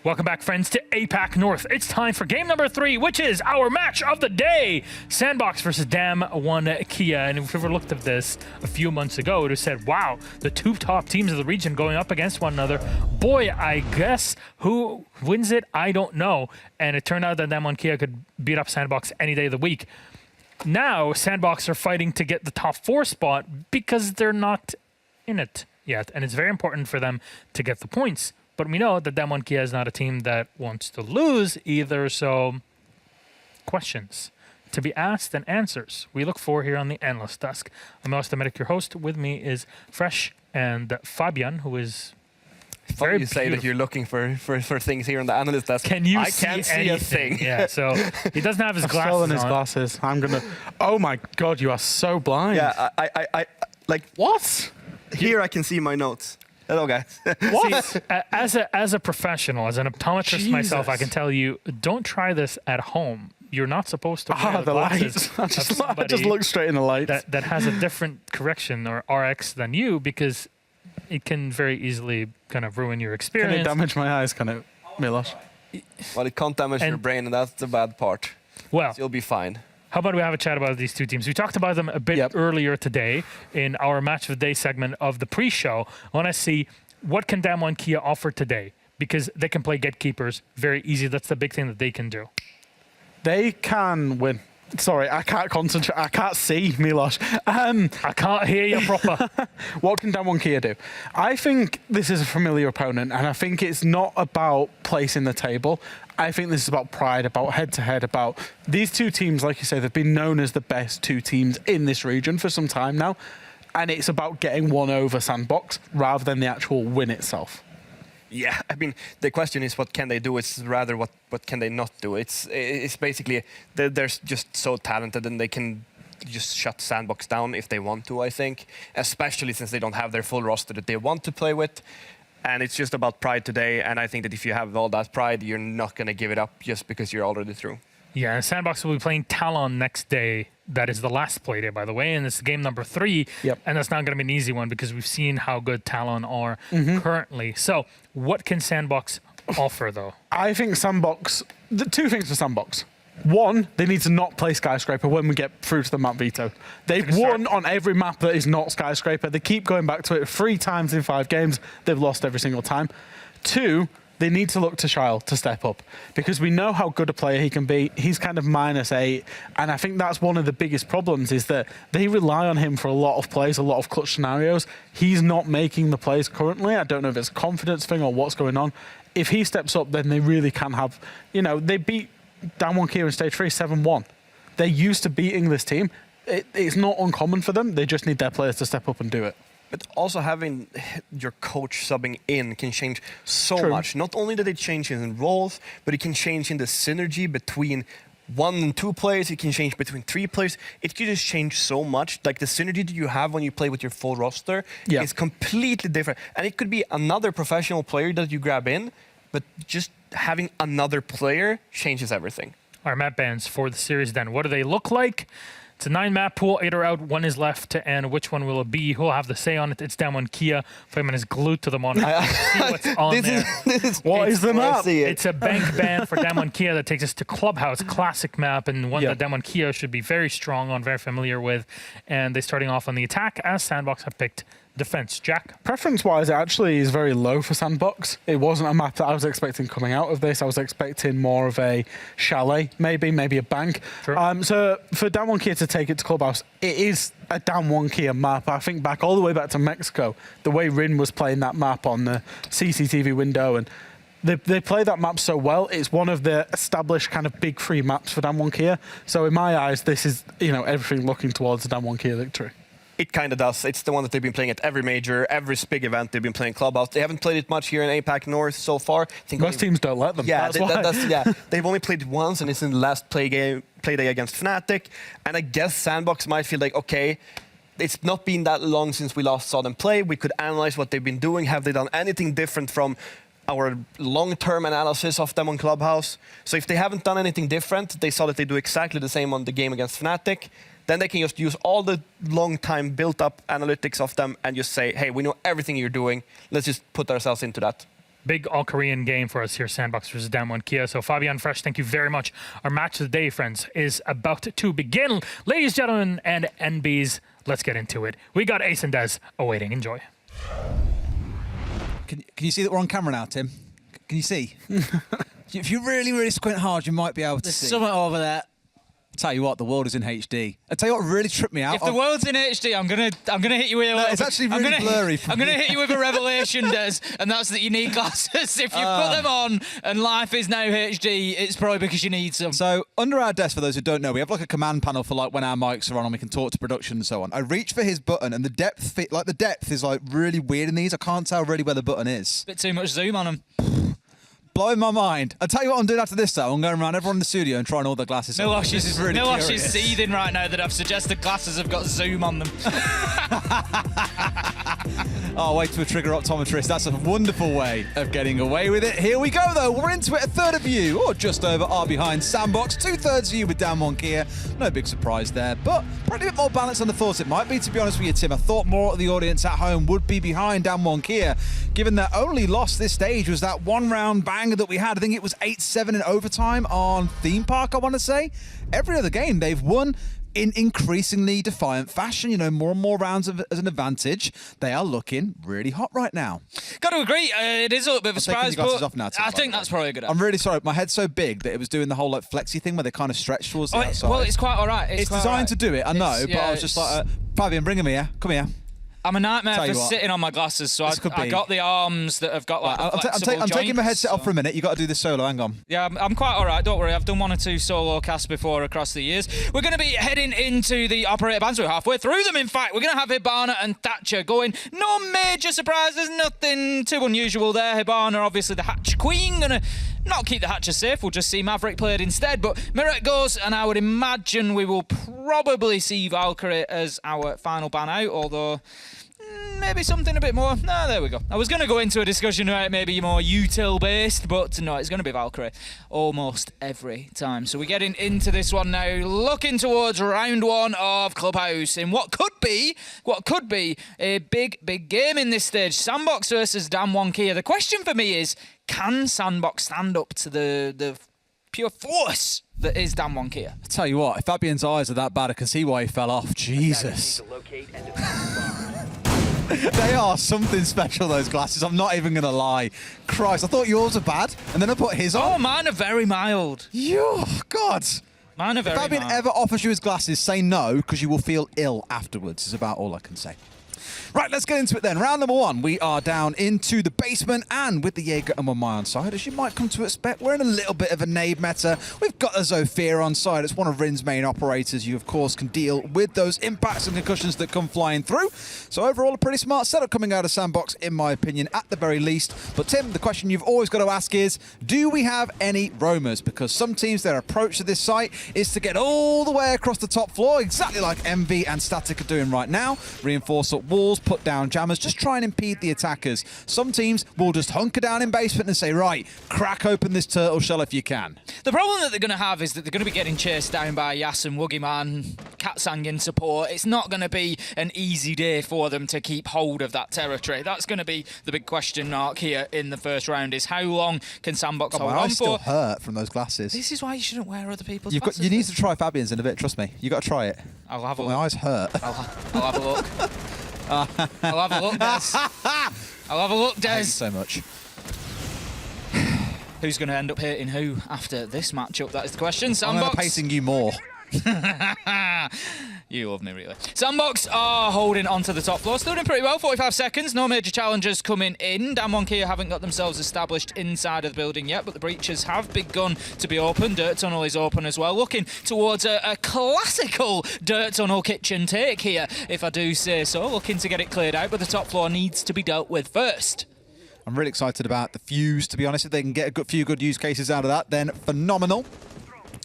Welcome back, friends, to APAC North. It's time for game number 3, which is our match of the day. SANDBOX versus Damwon Kia. And if we ever looked at this a few months ago, it would have said, wow, the two top teams of the region going up against one another. Boy, I guess who wins it, I don't know. And it turned out that Damwon Kia could beat up SANDBOX any day of the week. Now, SANDBOX are fighting to get the top 4 spot because they're not in it yet. And it's very important for them to get the points. But we know that Damwon Kia is not a team that wants to lose either, so questions to be asked and answers we look for here on the Analyst Desk. I'm Elias Medic, your host. With me is Fresh and Fabian, who is very you say that you're looking for things here on the Analyst Desk. Can you I see can't see anything? a thing. Yeah, so he doesn't have his glasses stolen his on. glasses. I'm gonna. Oh my God, you are so blind. Yeah, I like What? here I can see my notes. Hello, guys. What? See, as a professional, as an optometrist myself, I Jesus. can tell you, don't try this at home. You're not supposed to wear The glasses lights. of I just somebody look straight in the lights. that has a different correction or RX than you, because it can very easily kind of ruin your Can experience. it damage my eyes? Can it, Milos? Well, it can't damage your brain, and that's the bad part. Well, You'll be fine. how about we have a chat about these two teams? We talked about them a bit earlier today in our Match of the Day segment of the pre-show. I want to see what can Damwon Kia offer today, because they can play gatekeepers very easy. That's the big thing that they can do. They can win. Sorry, I can't concentrate. I can't see, Milos. I can't hear you proper. What can Damwon Kia do? I think this is a familiar opponent, and I think it's not about place in the table. I think this is about pride, about head-to-head, about these two teams, like you say, they've been known as the best two teams in this region for some time now, and it's about getting one over SANDBOX rather than the actual win itself. Yeah, I mean, the question is what can they do? It's rather what can they not do? It's basically they're just so talented, and they can just shut SANDBOX down if they want to, I think, especially since they don't have their full roster that they want to play with. And it's just about pride today, and I think that if you have all that pride, you're not going to give it up just because you're already through. Yeah, and SANDBOX will be playing Talon next day. That is the last play day, by the way, and it's game number 3. Yep. And that's not going to be an easy one because we've seen how good Talon are currently. So what can SANDBOX offer, though? I think SANDBOX, the two things for SANDBOX. One, they need to not play Skyscraper when we get through to the map veto. They've won on every map that is not Skyscraper. They keep going back to it 3 times in 5 games. They've lost every single time. 2, they need to look to Shile to step up, because we know how good a player he can be. He's kind of -8, and I think that's one of the biggest problems, is that they rely on him for a lot of plays, a lot of clutch scenarios. He's not making the plays currently. I don't know if it's a confidence thing or what's going on. If he steps up, then they really can have, you know, they beat Damwon Kia in Stage 3 7-1. They're used to beating this team. It's not uncommon for them. They just need their players to step up and do it. But also having your coach subbing in can change so much. Not only that it changes in roles, but it can change in the synergy between 1 and 2 players. It can change between 3 players. It could just change so much. Like the synergy that you have when you play with your full roster is completely different. And it could be another professional player that you grab in, but just having another player changes everything. Our map bans for the series then. What do they look like? It's a 9-map pool, 8 are out, 1 is left, and which one will it be? Who'll have the say on it? It's Damwon Kia. Fayman is glued to the monitor. See what's on there. What is the map? It's a bank ban for Damwon Kia that takes us to Clubhouse, classic map, and one that Damwon Kia should be very strong on, very familiar with. And they're starting off on the attack, as SANDBOX have picked defense. Jack? Preference-wise, it actually is very low for SANDBOX. It wasn't a map that I was expecting coming out of this. I was expecting more of a chalet, maybe a bank. So for Damwon Kia to take it to Clubhouse, it is a Damwon Kia map. I think back all the way back to Mexico, the way Rin was playing that map on the CCTV window, and they play that map so well. It's one of the established kind of big 3 maps for Damwon Kia. So in my eyes, this is, you know, everything looking towards a Damwon Kia victory. It kind of does. It's the one that they've been playing at every major, every big event. They've been playing Clubhouse. They haven't played it much here in APAC North so far. I think most teams don't let them. Yeah, that's why. They've only played it once, and it's in the last Playday against Fnatic. And I guess SANDBOX might feel like, okay, it's not been that long since we last saw them play. We could analyze what they've been doing. Have they done anything different from our long-term analysis of them on Clubhouse? So if they haven't done anything different, they saw that they do exactly the same on the game against Fnatic. Then they can just use all the long-time built-up analytics of them and just say, hey, we know everything you're doing. Let's just put ourselves into that. Big all-Korean game for us here, SANDBOX versus Damwon Kia. So Fabian Fresh, thank you very much. Our match of the day, friends, is about to begin. Ladies, gentlemen, and NBs, let's get into it. We got Ace and Des awaiting. Enjoy. Can you see that we're on camera now, Tim? Can you see? If you really, really squint hard, you might be able to see. There's something over there. Tell you what, the world is in HD. I tell you what really tripped me out. If the world's in HD, I'm gonna hit you with a little. It's actually really blurry. I'm gonna hit you with a revelation, Des, and that's that you need glasses. If you put them on and life is now HD, it's probably because you need some. So under our desk, for those who don't know, we have like a command panel for like when our mics are on and we can talk to production and so on. I reach for his button and the depth is like really weird in these. I can't tell really where the button is. Bit too much zoom on them. Blowing my mind. I'll tell you what I'm doing after this, though. I'm going around everyone in the studio and trying all their glasses on. Milosh is seething right now that I've suggested glasses have got zoom on them. Oh, wait to a trigger optometrist. That's a wonderful way of getting away with it. Here we go, though. We're into it. A third of you, or just over, are behind SANDBOX. 2/3 of you with Damwon Kia. No big surprise there, but probably a bit more balanced than I thought it might be, to be honest with you, Tim. I thought more of the audience at home would be behind Damwon Kia, given their only loss this stage was that one-round banger that we had. I think it was 8-7 in overtime on Theme Park, I want to say. Every other game they've won in increasingly defiant fashion, you know, more and more rounds as an advantage. They are looking really hot right now. Got to agree, it is a little bit of a surprise, but off now, Tim, I think that's probably a good idea. I'm really sorry, my head's so big that it was doing the whole like flexy thing where they kind of stretch towards the outside. Well, it's quite all right. It's designed to do it, I know, but I was just like, Fabian, bring him here. Come here. I'm a nightmare for sitting on my glasses, so I got the arms that have got like I'm taking my headset off for a minute. You got to do this solo. Hang on. Yeah, I'm quite all right. Don't worry. I've done 1 or 2 solo casts before across the years. We're going to be heading into the operator bands. We're halfway through them, in fact. We're going to have Hibana and Thatcher going. No major surprises. Nothing too unusual there. Hibana, obviously the Hatch Queen, going to not keep the Hatcher safe. We'll just see Maverick played instead. But Miret goes, and I would imagine we will probably see Valkyrie as our final ban out, although maybe something a bit more. No, there we go. I was going to go into a discussion about maybe more util based, but no, it's going to be Valkyrie almost every time. So we're getting into this one now, looking towards round 1 of Clubhouse in what could be a big game in this stage. SANDBOX versus Damwon Kia. The question for me is, can SANDBOX stand up to the pure force that is Damwon Kia? I tell you what, if Fabian's eyes are that bad, I can see why he fell off. Jesus. They are something special, those glasses. I'm not even going to lie. Christ, I thought yours were bad, and then I put his on. Oh, mine are very mild. God. Mine are very mild. If Fabian ever offers you his glasses, say no, because you will feel ill afterwards, is about all I can say. Right, let's get into it then. Round number 1, we are down into the basement, and with the Jaeger and my on side, as you might come to expect, we're in a little bit of a nade meta. We've got a Zofia on side. It's one of Rin's main operators. You, of course, can deal with those impacts and concussions that come flying through. So overall, a pretty smart setup coming out of SANDBOX, in my opinion, at the very least. But Tim, the question you've always got to ask is, do we have any roamers? Because some teams, their approach to this site is to get all the way across the top floor, exactly like MV and Static are doing right now. Reinforce up walls, put down jammers, just try and impede the attackers. Some teams will just hunker down in basement and say, right, crack open this turtle shell if you can. The problem that they're going to have is that they're going to be getting chased down by Yas and Woogieman, Katsang in support. It's not going to be an easy day for them to keep hold of that territory. That's going to be the big question mark here in the first round, is how long can SANDBOX hold on for? I'm still hurt from those glasses. This is why you shouldn't wear other people's glasses. You need to try Fabian's in a bit, trust me. You got to try it. I'll have a look. My eyes hurt. I'll have a look. I'll have a look, Des. I'll have a look, Des. Thank you so much. Who's going to end up hating who after this matchup? That is the question. I'm SANDBOX. pacing you more. You love me, really. SANDBOX are holding onto the top floor. Still doing pretty well, 45 seconds. No major challenges coming in. Damwon Kia haven't got themselves established inside of the building yet, but the breaches have begun to be open. Dirt tunnel is open as well. Looking towards a classical dirt tunnel kitchen take here, if I do say so. Looking to get it cleared out, but the top floor needs to be dealt with first. I'm really excited about the fuse, to be honest. If they can get a few good use cases out of that, then phenomenal.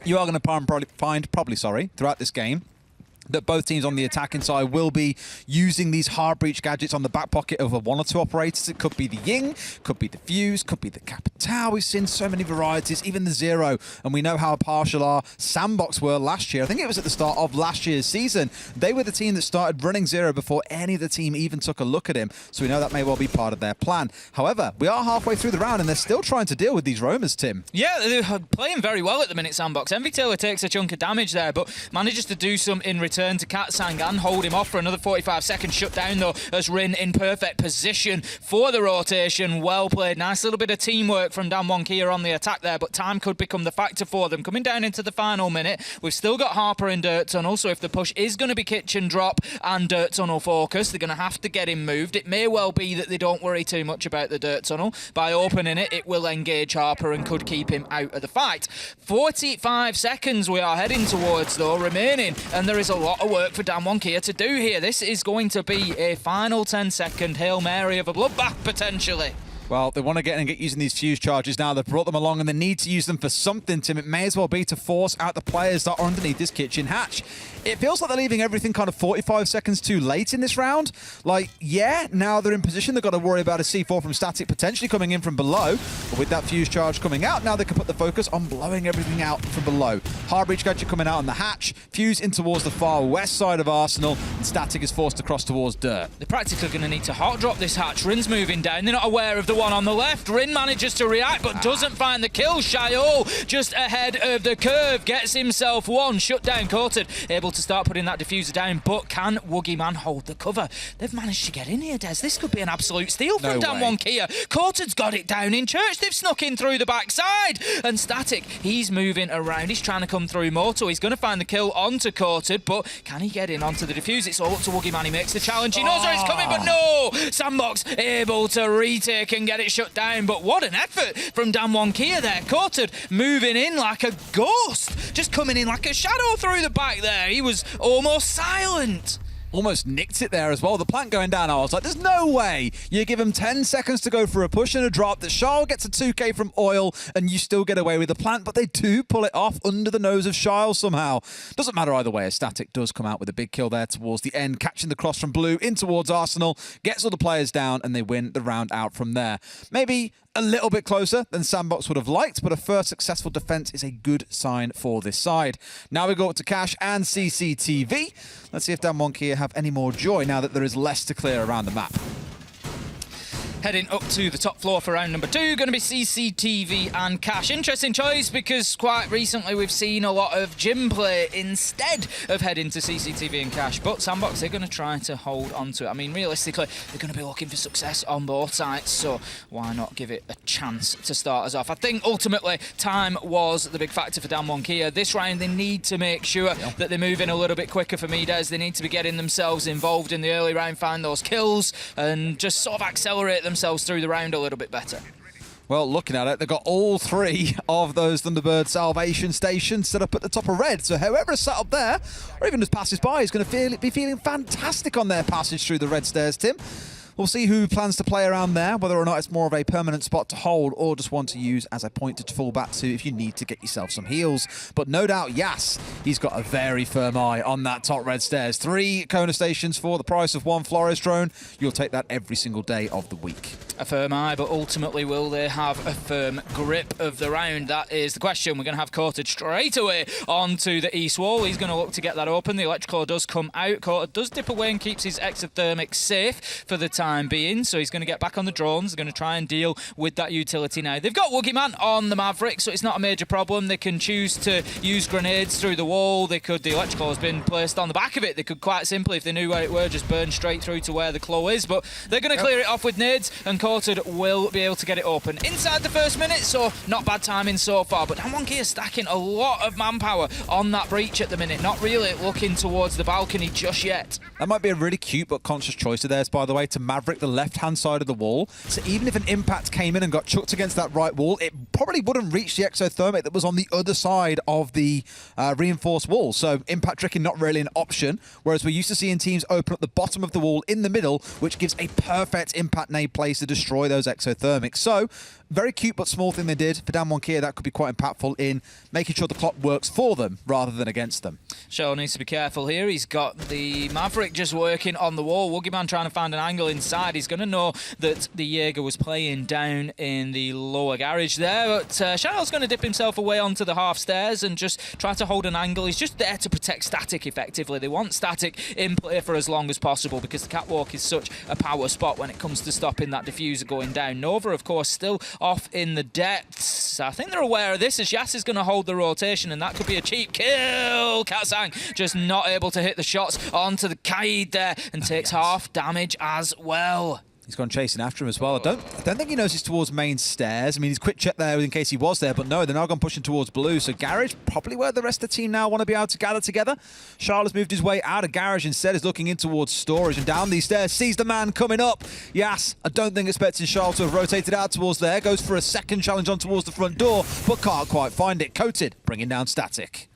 You are going to find throughout this game that both teams on the attacking side will be using these hard breach gadgets on the back pocket of one or two operators. It could be the Ying, could be the Fuse, could be the Capitao. We've seen so many varieties, even the Zero, and we know how partial our SANDBOX were last year. I think it was at the start of last year's season. They were the team that started running Zero before any of the team even took a look at him, so we know that may well be part of their plan. However, we are halfway through the round and they're still trying to deal with these roamers, Tim. Yeah, they're playing very well at the minute, SANDBOX. Envy Taylor takes a chunk of damage there, but manages to do some in return to Katsang and hold him off for another 45 seconds. Shut down, though, as Rin in perfect position for the rotation. Well played. Nice little bit of teamwork from Damwon Kia on the attack there, but time could become the factor for them. Coming down into the final minute, we've still got Harper in Dirt Tunnel, so if the push is going to be Kitchen Drop and Dirt Tunnel focus, they're going to have to get him moved. It may well be that they don't worry too much about the Dirt Tunnel. By opening it, it will engage Harper and could keep him out of the fight. 45 seconds we are heading towards, though, remaining, and there is a lot of work for Damwon Kia to do here. This is going to be a final 10-second Hail Mary of a bloodbath, potentially. Well, they want to get using these fuse charges now. They've brought them along and they need to use them for something, Tim. It may as well be to force out the players that are underneath this kitchen hatch. It feels like they're leaving everything kind of 45 seconds too late in this round. Like, yeah, now they're in position. They've got to worry about a C4 from Static potentially coming in from below. But with that fuse charge coming out, now they can put the focus on blowing everything out from below. Hard breach gadget coming out on the hatch. Fuse in towards the far west side of Arsenal. And Static is forced across towards Dirt. They're practically going to need to hot drop this hatch. Rin's moving down. They're not aware of the one on the left. Rin manages to react, but doesn't find the kill. Shayo just ahead of the curve. Gets himself one. Shut down. Courted. Able to start putting that diffuser down, but can Woogie Man hold the cover? They've managed to get in here, Des. This could be an absolute steal from Damwon Kia. Courted's got it down in church. They've snuck in through the backside. And Static, he's moving around. He's trying to come through Moto. He's going to find the kill onto Courted, but can he get in onto the diffuse? It's all up to Woogie Man. He makes the challenge. He knows where it's coming, but no! SANDBOX able to retake and get it shut down, but what an effort from Damwon Kia there. Courted moving in like a ghost, just coming in like a shadow through the back there. He was almost silent. Almost nicked it there as well. The plant going down, I was like, there's no way you give him 10 seconds to go for a push and a drop, that Shile gets a 2k from Oil and you still get away with the plant, but they do pull it off under the nose of Shile somehow. Doesn't matter either way, as Static does come out with a big kill there towards the end, catching the cross from Blue in towards Arsenal, gets all the players down, and they win the round out from there. Maybe a little bit closer than SANDBOX would have liked, but a first successful defense is a good sign for this side. Now we go up to Cash and CCTV. Let's see if Damwon Kia have any more joy now that there is less to clear around the map. Heading up to the top floor for round number 2, going to be CCTV and Cash. Interesting choice because quite recently we've seen a lot of gym play instead of heading to CCTV and Cash. But SANDBOX, they're going to try to hold on to it. I mean, realistically, they're going to be looking for success on both sides, so why not give it a chance to start us off? I think ultimately time was the big factor for Damwon Kia. This round they need to make sure that they move in a little bit quicker for me, Des. They need to be getting themselves involved in the early round, find those kills and just sort of accelerate themselves through the round a little bit better. Well, looking at it, they've got all 3 of those Thunderbird salvation stations set up at the top of red. So whoever is sat up there, or even just passes by, is going to be feeling fantastic on their passage through the red stairs, Tim. We'll see who plans to play around there, whether or not it's more of a permanent spot to hold or just one to use as a point to fall back to if you need to get yourself some heals. But no doubt, Yas, he's got a very firm eye on that top red stairs. 3 Kona stations for the price of 1 Flores drone. You'll take that every single day of the week. A firm eye, but ultimately will they have a firm grip of the round? That is the question. We're going to have Courted straight away onto the east wall. He's going to look to get that open. The electrical does come out. Courted does dip away and keeps his exothermic safe for the time being, so he's going to get back on the drones. They're going to try and deal with that utility now. They've got Woogie Man on the Maverick, so it's not a major problem. They can choose to use grenades through the wall. The electrical has been placed on the back of it. They could quite simply, if they knew where it were, just burn straight through to where the claw is, but they're going to clear it off with nades, and Courted will be able to get it open inside the first minute, so not bad timing so far. But Damwon Kia stacking a lot of manpower on that breach at the minute, not really looking towards the balcony just yet. That might be a really cute but conscious choice of theirs, by the way, to Maverick the left-hand side of the wall. So even if an impact came in and got chucked against that right wall, it probably wouldn't reach the exothermic that was on the other side of the reinforced wall. So impact tricking not really an option, whereas we're used to seeing teams open up the bottom of the wall in the middle, which gives a perfect impact nade place to destroy those exothermics. So very cute but small thing they did for Damwon Kia that could be quite impactful in making sure the clock works for them rather than against them. Shaw needs to be careful here. He's got the Maverick just working on the wall. Woogieman trying to find an angle inside. He's going to know that the Jaeger was playing down in the lower garage there. But Shadow's going to dip himself away onto the half stairs and just try to hold an angle. He's just there to protect Static effectively. They want Static in play for as long as possible because the catwalk is such a power spot when it comes to stopping that diffuser going down. Nova, of course, still off in the depths. I think they're aware of this as Yas is going to hold the rotation, and that could be a cheap kill. Katsang just not able to hit the shots onto the Kaid there and takes half damage as well. He's gone chasing after him as well. I don't think he knows he's towards main stairs. I mean, he's quick check there in case he was there, but no, they're now gone pushing towards blue. So garage, probably where the rest of the team now want to be able to gather together. Charlotte's moved his way out of garage instead, is looking in towards storage and down these stairs. Sees the man coming up. Yes, I don't think expecting Charlotte to have rotated out towards there. Goes for a second challenge on towards the front door, but can't quite find it. Coated, bringing down Static.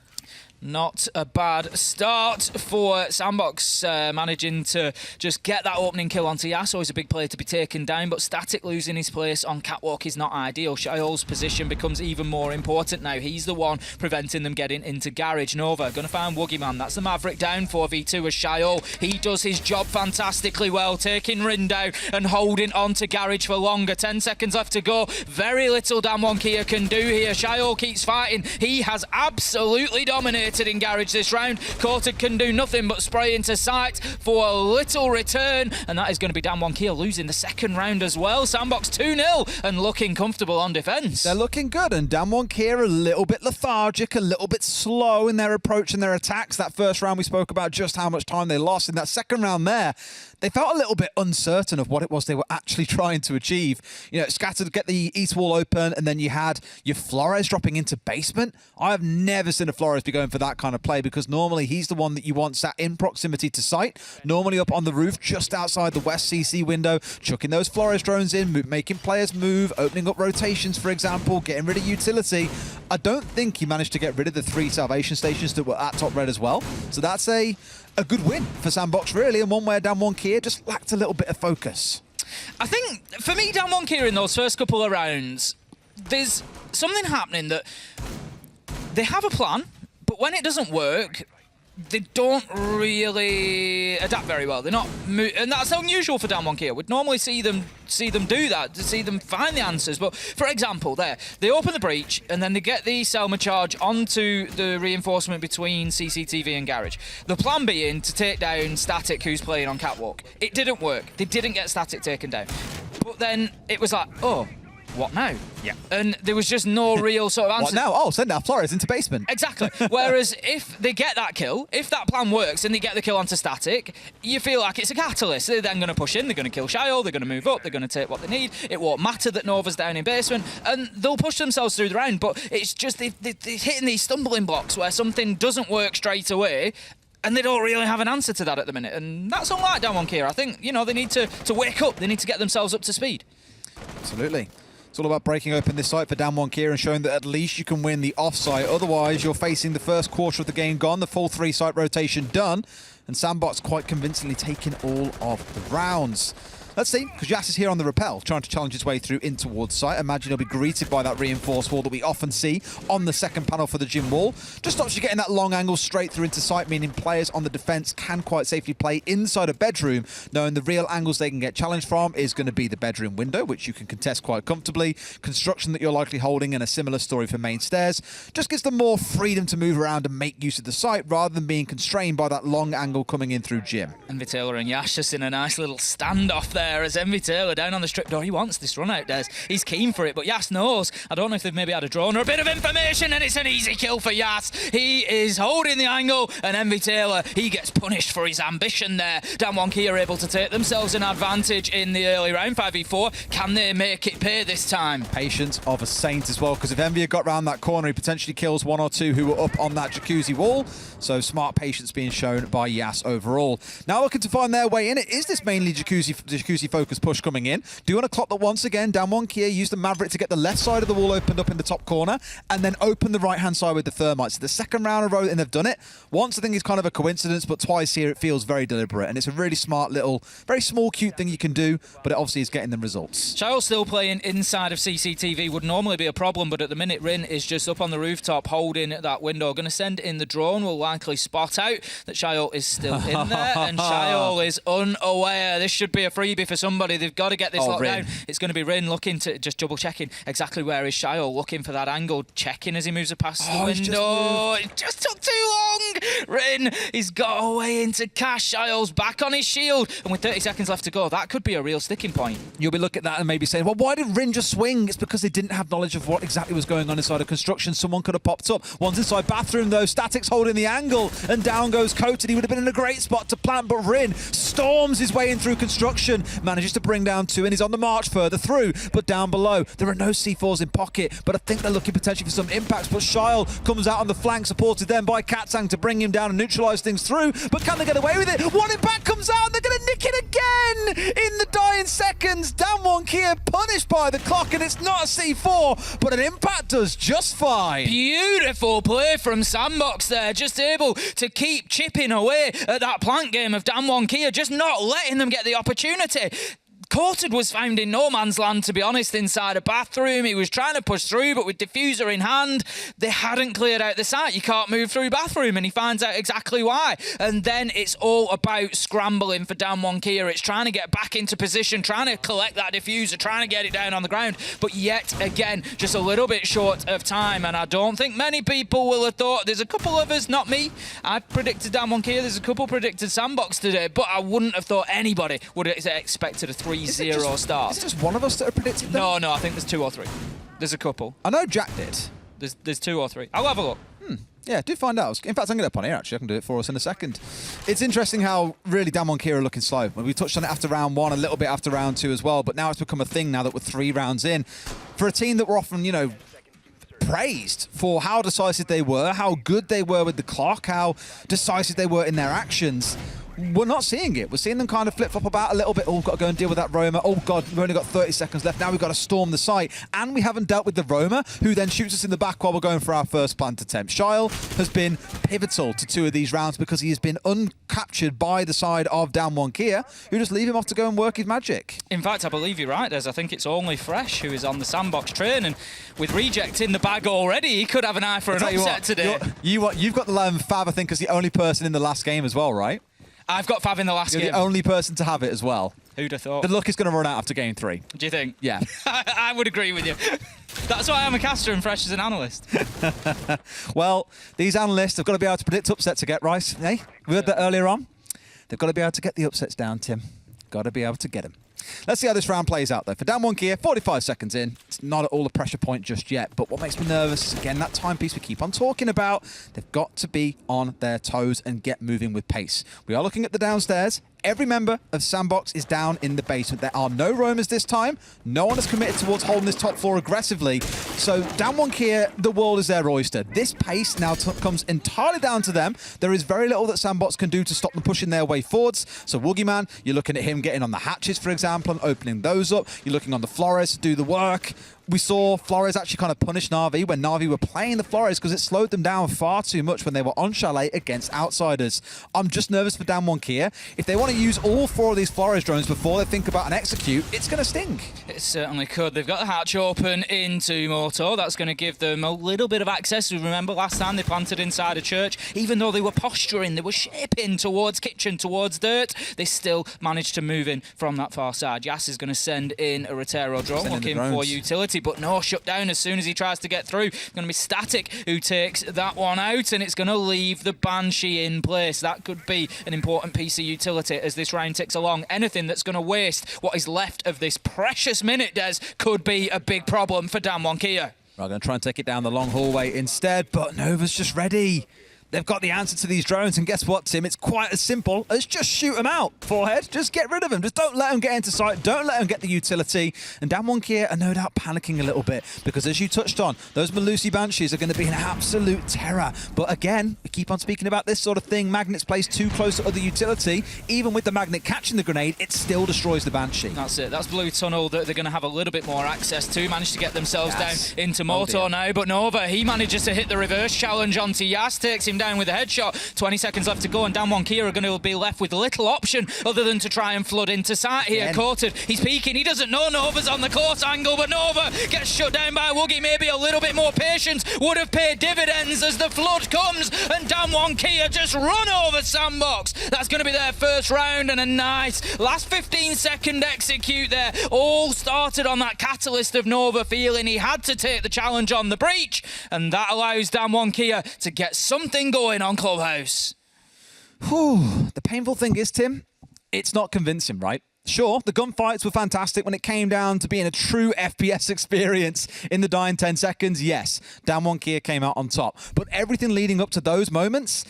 Not a bad start for SANDBOX, managing to just get that opening kill onto Yas. Always a big player to be taken down, but Static losing his place on catwalk is not ideal. Shaol's position becomes even more important now. He's the one preventing them getting into garage. Nova going to find Woogieman. That's the Maverick down 4v2 as Shaol. He does his job fantastically well, taking Rin down and holding on to garage for longer. 10 seconds left to go. Very little Damwon Kia can do here. Shaol keeps fighting. He has absolutely dominated in garage this round. Coated can do nothing but spray into sight for a little return, and that is going to be Damwon Kia losing the second round as well. SANDBOX 2-0 and looking comfortable on defense. They're looking good, and Damwon Kia a little bit lethargic, a little bit slow in their approach and their attacks. That first round we spoke about just how much time they lost. In that second round there, they felt a little bit uncertain of what it was they were actually trying to achieve. You know, Scattered get the east wall open, and then you had your Flores dropping into basement. I have never seen a Flores be going for that kind of play, because normally he's the one that you want sat in proximity to site, normally up on the roof just outside the west CC window, chucking those Flores drones in, making players move, opening up rotations, for example, getting rid of utility. I don't think he managed to get rid of the 3 salvation stations that were at top red as well. So that's a good win for SANDBOX, really, and one where Damwon Kia just lacked a little bit of focus. I think, for me, Damwon Kia in those first couple of rounds, there's something happening that they have a plan, but when it doesn't work, they don't really adapt very well. They're not, and that's unusual for Damwon Kia. We'd normally see them do that, to see them find the answers. But for example, they open the breach and then they get the Selma charge onto the reinforcement between CCTV and garage. The plan being to take down Static, who's playing on catwalk. It didn't work. They didn't get Static taken down. But then it was like, oh, what now? Yeah. And there was just no real sort of answer. What now? Oh, send our Flores into basement. Exactly. Whereas if they get that kill, if that plan works and they get the kill onto Static, you feel like it's a catalyst. They're then going to push in, they're going to kill Shaol, they're going to move up, they're going to take what they need. It won't matter that Nova's down in basement, and they'll push themselves through the round. But it's just they're hitting these stumbling blocks where something doesn't work straight away, and they don't really have an answer to that at the minute. And that's unlike Damwon Kia. I think, you know, they need to wake up. They need to get themselves up to speed. Absolutely. It's all about breaking open this site for Damwon Kia and showing that at least you can win the off-site. Otherwise, you're facing the first quarter of the game gone, the full 3-site rotation done, and SANDBOX quite convincingly taking all of the rounds. Let's see, because Yas is here on the rappel, trying to challenge his way through in towards site. Imagine he'll be greeted by that reinforced wall that we often see on the second panel for the gym wall. Just stops you getting that long angle straight through into site, meaning players on the defense can quite safely play inside a bedroom, knowing the real angles they can get challenged from is going to be the bedroom window, which you can contest quite comfortably. Construction that you're likely holding, and a similar story for main stairs. Just gives them more freedom to move around and make use of the site, rather than being constrained by that long angle coming in through gym. Envy Taylor and Yash just in a nice little standoff there as Envy Taylor down on the strip door. He wants this run out, Des. He's keen for it, but Yas knows. I don't know if they've maybe had a drone or a bit of information, and it's an easy kill for Yas. He is holding the angle, and Envy Taylor, he gets punished for his ambition there. Damwon Kia are able to take themselves an advantage in the early round, 5v4. Can they make it pay this time? Patience of a saint as well, because if Envy had got round that corner, he potentially kills 1 or 2 who were up on that jacuzzi wall. So smart patience being shown by Yas overall. Now looking to find their way in it. Is this mainly jacuzzi juicy focus push coming in. Do you want to clock that once again? Down one Kia, use the Maverick to get the left side of the wall opened up in the top corner, and then open the right-hand side with the Thermite. So the second round in a row and they've done it. Once I think it's kind of a coincidence, but twice here it feels very deliberate, and it's a really smart little, very small, cute thing you can do, but it obviously is getting them results. Child still playing inside of CCTV would normally be a problem, but at the minute Rin is just up on the rooftop holding that window. Going to send in the drone, will likely spot out that Child is still in there, and Child is unaware. This should be a freebie for somebody. They've got to get this locked down. It's going to be Rin looking to just double checking exactly where is Child, looking for that angle, checking as he moves past the window. It just took too long. Rin, he's got away into cash. Child's back on his shield, and with 30 seconds left to go, that could be a real sticking point. You'll be looking at that and maybe saying, well, why did Rin just swing? It's because they didn't have knowledge of what exactly was going on inside of construction. Someone could have popped up. One's inside bathroom, though. Static's holding the angle, and down goes Coated. He would have been in a great spot to plant, but Rin storms his way in through construction, manages to bring down 2, and he's on the march further through. But down below, there are no C4s in pocket, but I think they're looking potentially for some impacts. But Shile comes out on the flank, supported then by Katsang to bring him down and neutralise things through. But can they get away with it? One impact comes out, and they're going to nick it again in the dying seconds. Damwon Kia punished by the clock, and it's not a C4, but an impact does just fine. Beautiful play from SANDBOX there, just able to keep chipping away at that plant game of Damwon Kia, just not letting them get the opportunity. Courted was found in no man's land, to be honest, inside a bathroom. He was trying to push through, but with diffuser in hand, they hadn't cleared out the site. You can't move through bathroom, and he finds out exactly why. And then it's all about scrambling for Damwon Kia. It's trying to get back into position, trying to collect that diffuser, trying to get it down on the ground. But yet again, just a little bit short of time, and I don't think many people will have thought. There's a couple of us, not me. I predicted Damwon Kia. There's a couple predicted SANDBOX today, but I wouldn't have thought anybody would have expected a 3-0 start. Is it just one of us that have predicted them? No, I think there's 2 or 3. There's a couple. I know Jack did. There's 2 or 3. I'll have a look. Yeah, do find out. In fact, I'm going to up on here, actually. I can do it for us in a second. It's interesting how really Damwon Kia are looking slow. We touched on it after round 1, a little bit after round 2 as well, but now it's become a thing now that we're 3 rounds in. For a team that were often, praised for how decisive they were, how good they were with the clock, how decisive they were in their actions. We're not seeing it. We're seeing them kind of flip-flop about a little bit. Oh, we've got to go and deal with that Roma. Oh, God, we've only got 30 seconds left. Now we've got to storm the site. And we haven't dealt with the Roma, who then shoots us in the back while we're going for our first plant attempt. Shile has been pivotal to 2 of these rounds because he has been uncaptured by the side of Damwon Kia, who just leave him off to go and work his magic. In fact, I believe you're right, Des. I think it's only Fresh who is on the SANDBOX train, and with Reject in the bag already, he could have an eye for an upset today. You've got the Fab, I think, as the only person in the last game as well, right? I've got Fav in the last game. You're the only person to have it as well. Who'd have thought? The luck is going to run out after game 3. Do you think? Yeah. I would agree with you. That's why I'm a caster and Fresh is an analyst. Well, these analysts have got to be able to predict upsets to get Rice. Hey, we heard that earlier on. They've got to be able to get the upsets down, Tim. Got to be able to get them. Let's see how this round plays out, though. For Damwon Kia, 45 seconds in. It's not at all a pressure point just yet, but what makes me nervous is, again, that timepiece we keep on talking about. They've got to be on their toes and get moving with pace. We are looking at the downstairs. Every member of SANDBOX is down in the basement. There are no roamers this time. No one is committed towards holding this top floor aggressively. So Damwon Kia, the world is their oyster. This pace now comes entirely down to them. There is very little that SANDBOX can do to stop them pushing their way forwards. So Woogieman, you're looking at him getting on the hatches, for example, and opening those up. You're looking on the Flores to do the work. We saw Flores actually kind of punish Na'Vi when Na'Vi were playing the Flores because it slowed them down far too much when they were on Chalet against outsiders. I'm just nervous for Damwon Kia. If they want to use all 4 of these Flores drones before they think about an execute, it's going to sting. It certainly could. They've got the hatch open into Moto. That's going to give them a little bit of access. Remember last time they planted inside a church, even though they were posturing, they were shaping towards kitchen, towards dirt, they still managed to move in from that far side. Yas is going to send in a Rotero drone looking for utility, but no, shut down as soon as he tries to get through. It's going to be Static who takes that one out, and it's going to leave the Banshee in place. That could be an important piece of utility as this round ticks along. Anything that's going to waste what is left of this precious minute, Des, could be a big problem for Damwon Kia. We're going to try and take it down the long hallway instead, but Nova's just ready. They've got the answer to these drones, and guess what, Tim? It's quite as simple as just shoot them out. Forehead, just get rid of them. Just don't let them get into sight. Don't let them get the utility. And Damwon Kia are no doubt panicking a little bit because, as you touched on, those Malusi Banshees are going to be an absolute terror. But again, we keep on speaking about this sort of thing. Magnets placed too close to other utility. Even with the Magnet catching the grenade, it still destroys the Banshee. That's it. That's blue tunnel that they're going to have a little bit more access to. Managed to get themselves down into Motor now. But Nova, he manages to hit the reverse challenge onto Yas. Takes him down with a headshot. 20 seconds left to go, and Damwon Kia are going to be left with little option other than to try and flood into sight here. Courted, he's peeking. He doesn't know Nova's on the close angle, but Nova gets shut down by Woogie. Maybe a little bit more patience would have paid dividends as the flood comes, and Damwon Kia just run over SANDBOX. That's going to be their first round, and a nice last 15-second execute there. All started on that catalyst of Nova feeling he had to take the challenge on the breach, and that allows Damwon Kia to get something going on Clubhouse. Whew. The painful thing is, Tim, it's not convincing, right? Sure, the gunfights were fantastic when it came down to being a true FPS experience in the dying 10 seconds. Yes, Damwon Kia came out on top. But everything leading up to those moments,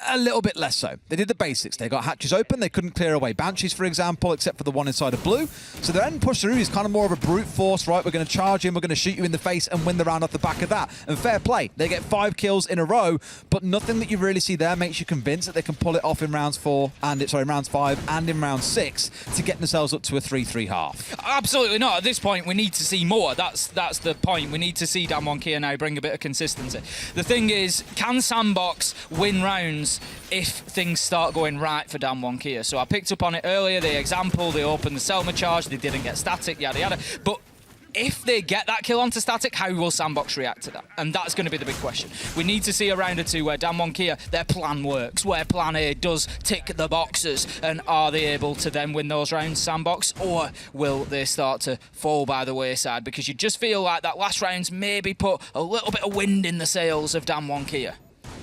a little bit less so. They did the basics. They got hatches open. They couldn't clear away Banshees, for example, except for the one inside of blue. So the end push through is kind of more of a brute force, right? We're going to charge in, we're going to shoot you in the face and win the round off the back of that. And fair play. They get 5 kills in a row, but nothing that you really see there makes you convinced that they can pull it off in rounds 5 and in round 6 to get themselves up to a 3-3 half. Absolutely not. At this point, we need to see more. That's the point. We need to see Damwon Kia now bring a bit of consistency. The thing is, can SANDBOX win rounds if things start going right for Damwon Kia? So I picked up on it earlier, the example, they opened the Selma charge, they didn't get static, yada yada. But if they get that kill onto static, how will SANDBOX react to that? And that's going to be the big question. We need to see a round or two where Damwon Kia, their plan works, where plan A does tick the boxes, and are they able to then win those rounds, SANDBOX, or will they start to fall by the wayside? Because you just feel like that last round's maybe put a little bit of wind in the sails of Damwon Kia.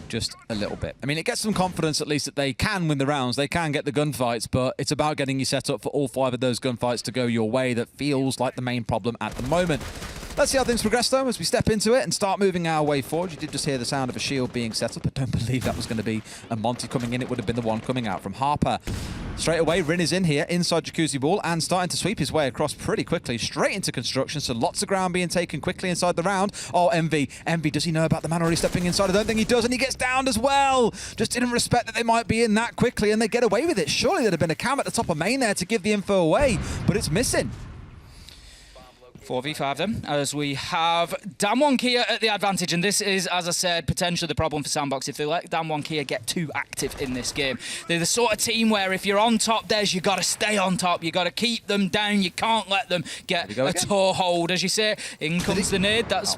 Just a little bit. I mean, it gets some confidence at least that they can win the rounds, they can get the gunfights, but it's about getting you set up for all 5 of those gunfights to go your way that feels like the main problem at the moment. Let's see how things progress, though, as we step into it and start moving our way forward. You did just hear the sound of a shield being set up. I don't believe that was going to be a Monty coming in. It would have been the one coming out from Harper. Straight away, Rin is in here, inside Jacuzzi Ball, and starting to sweep his way across pretty quickly, straight into construction, so lots of ground being taken quickly inside the round. Oh, Envy. Envy, does he know about the man already stepping inside? I don't think he does, and he gets downed as well. Just didn't respect that they might be in that quickly, and they get away with it. Surely there'd have been a cam at the top of main there to give the info away, but it's missing. 4v5 then, as we have Damwon Kia at the advantage, and this is, as I said, potentially the problem for SANDBOX if they let Damwon Kia get too active in this game. They're the sort of team where if you're on top, you got to stay on top. You got to keep them down. You can't let them get a toe hold, as you say. In comes the nade. That's...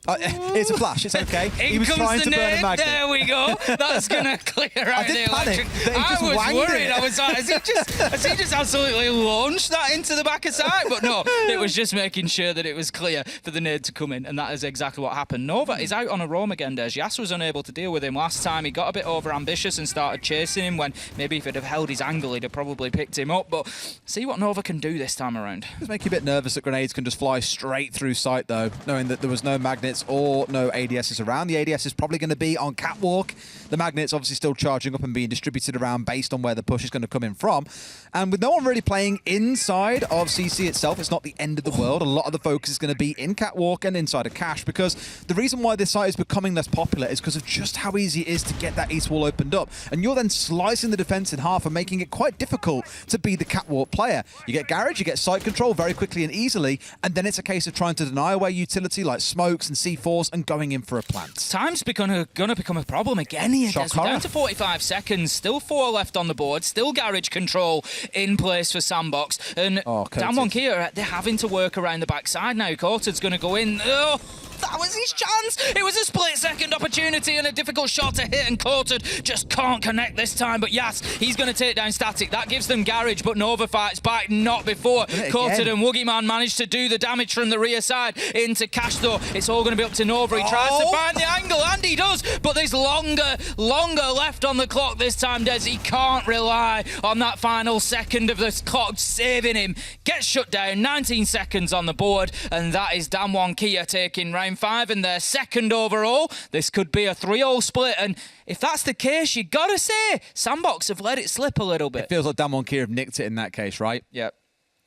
It's a flash, it's okay. He was trying to burn a magnet. There we go. That's going to clear out the electric. I was worried. I was like, has he just absolutely launched that into the back of sight? But no, it was just making sure that it was clear for the nade to come in, and that is exactly what happened. Nova is out on a roam again, Des. Yas was unable to deal with him last time. He got a bit over-ambitious and started chasing him when maybe if he'd have held his angle, he'd have probably picked him up. But see what Nova can do this time around. Just make you a bit nervous that grenades can just fly straight through sight, though, knowing that there was no magnets or no ADSs around. The ADS is probably going to be on catwalk. The magnets obviously still charging up and being distributed around based on where the push is going to come in from. And with no one really playing inside of CC itself, it's not the end of the world. A lot of the focus is going to be in catwalk and inside of cache, because the reason why this site is becoming less popular is because of just how easy it is to get that east wall opened up. And you're then slicing the defense in half and making it quite difficult to be the catwalk player. You get garage, you get site control very quickly and easily, and then it's a case of trying to deny away utility like smokes and C4s and going in for a plant. Time's going to become a problem again here. We're down to 45 seconds, still 4 left on the board, still garage control in place for SANDBOX, and Damwon Kia, they're having to work around the backside now. Courted's going to go in. Oh, that was his chance. It was a split-second opportunity and a difficult shot to hit, and Courted just can't connect this time. But yes, he's going to take down Static. That gives them garage, but Nova fights back. Not before Courted and Woogie Man managed to do the damage from the rear side into Cash, though. It's all going to be up to Nova. He tries to find the angle, and he does, but there's longer left on the clock this time, Des. He can't rely on that final second of the clock saving him. Gets shut down, 19 seconds on the board, and that is Damwon Kia taking round round 5 and they're second overall. This could be a 3-all split, and if that's the case, you gotta say SANDBOX have let it slip a little bit. It feels like Damwon Kia have nicked it in that case, right? Yep.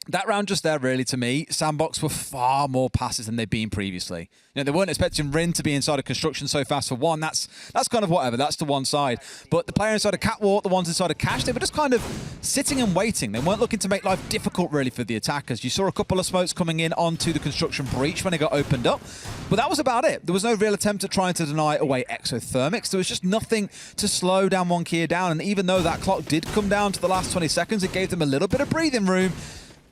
That round just there, really, to me, SANDBOX were far more passes than they've been previously. You know, they weren't expecting Rin to be inside of construction so fast for one. That's kind of whatever. That's the one side. But the player inside of Catwalk, the ones inside of Cash, they were just kind of sitting and waiting. They weren't looking to make life difficult, really, for the attackers. You saw a couple of smokes coming in onto the construction breach when it got opened up. But that was about it. There was no real attempt at trying to deny away exothermics. There was just nothing to slow Damwon Kia down. And even though that clock did come down to the last 20 seconds, it gave them a little bit of breathing room.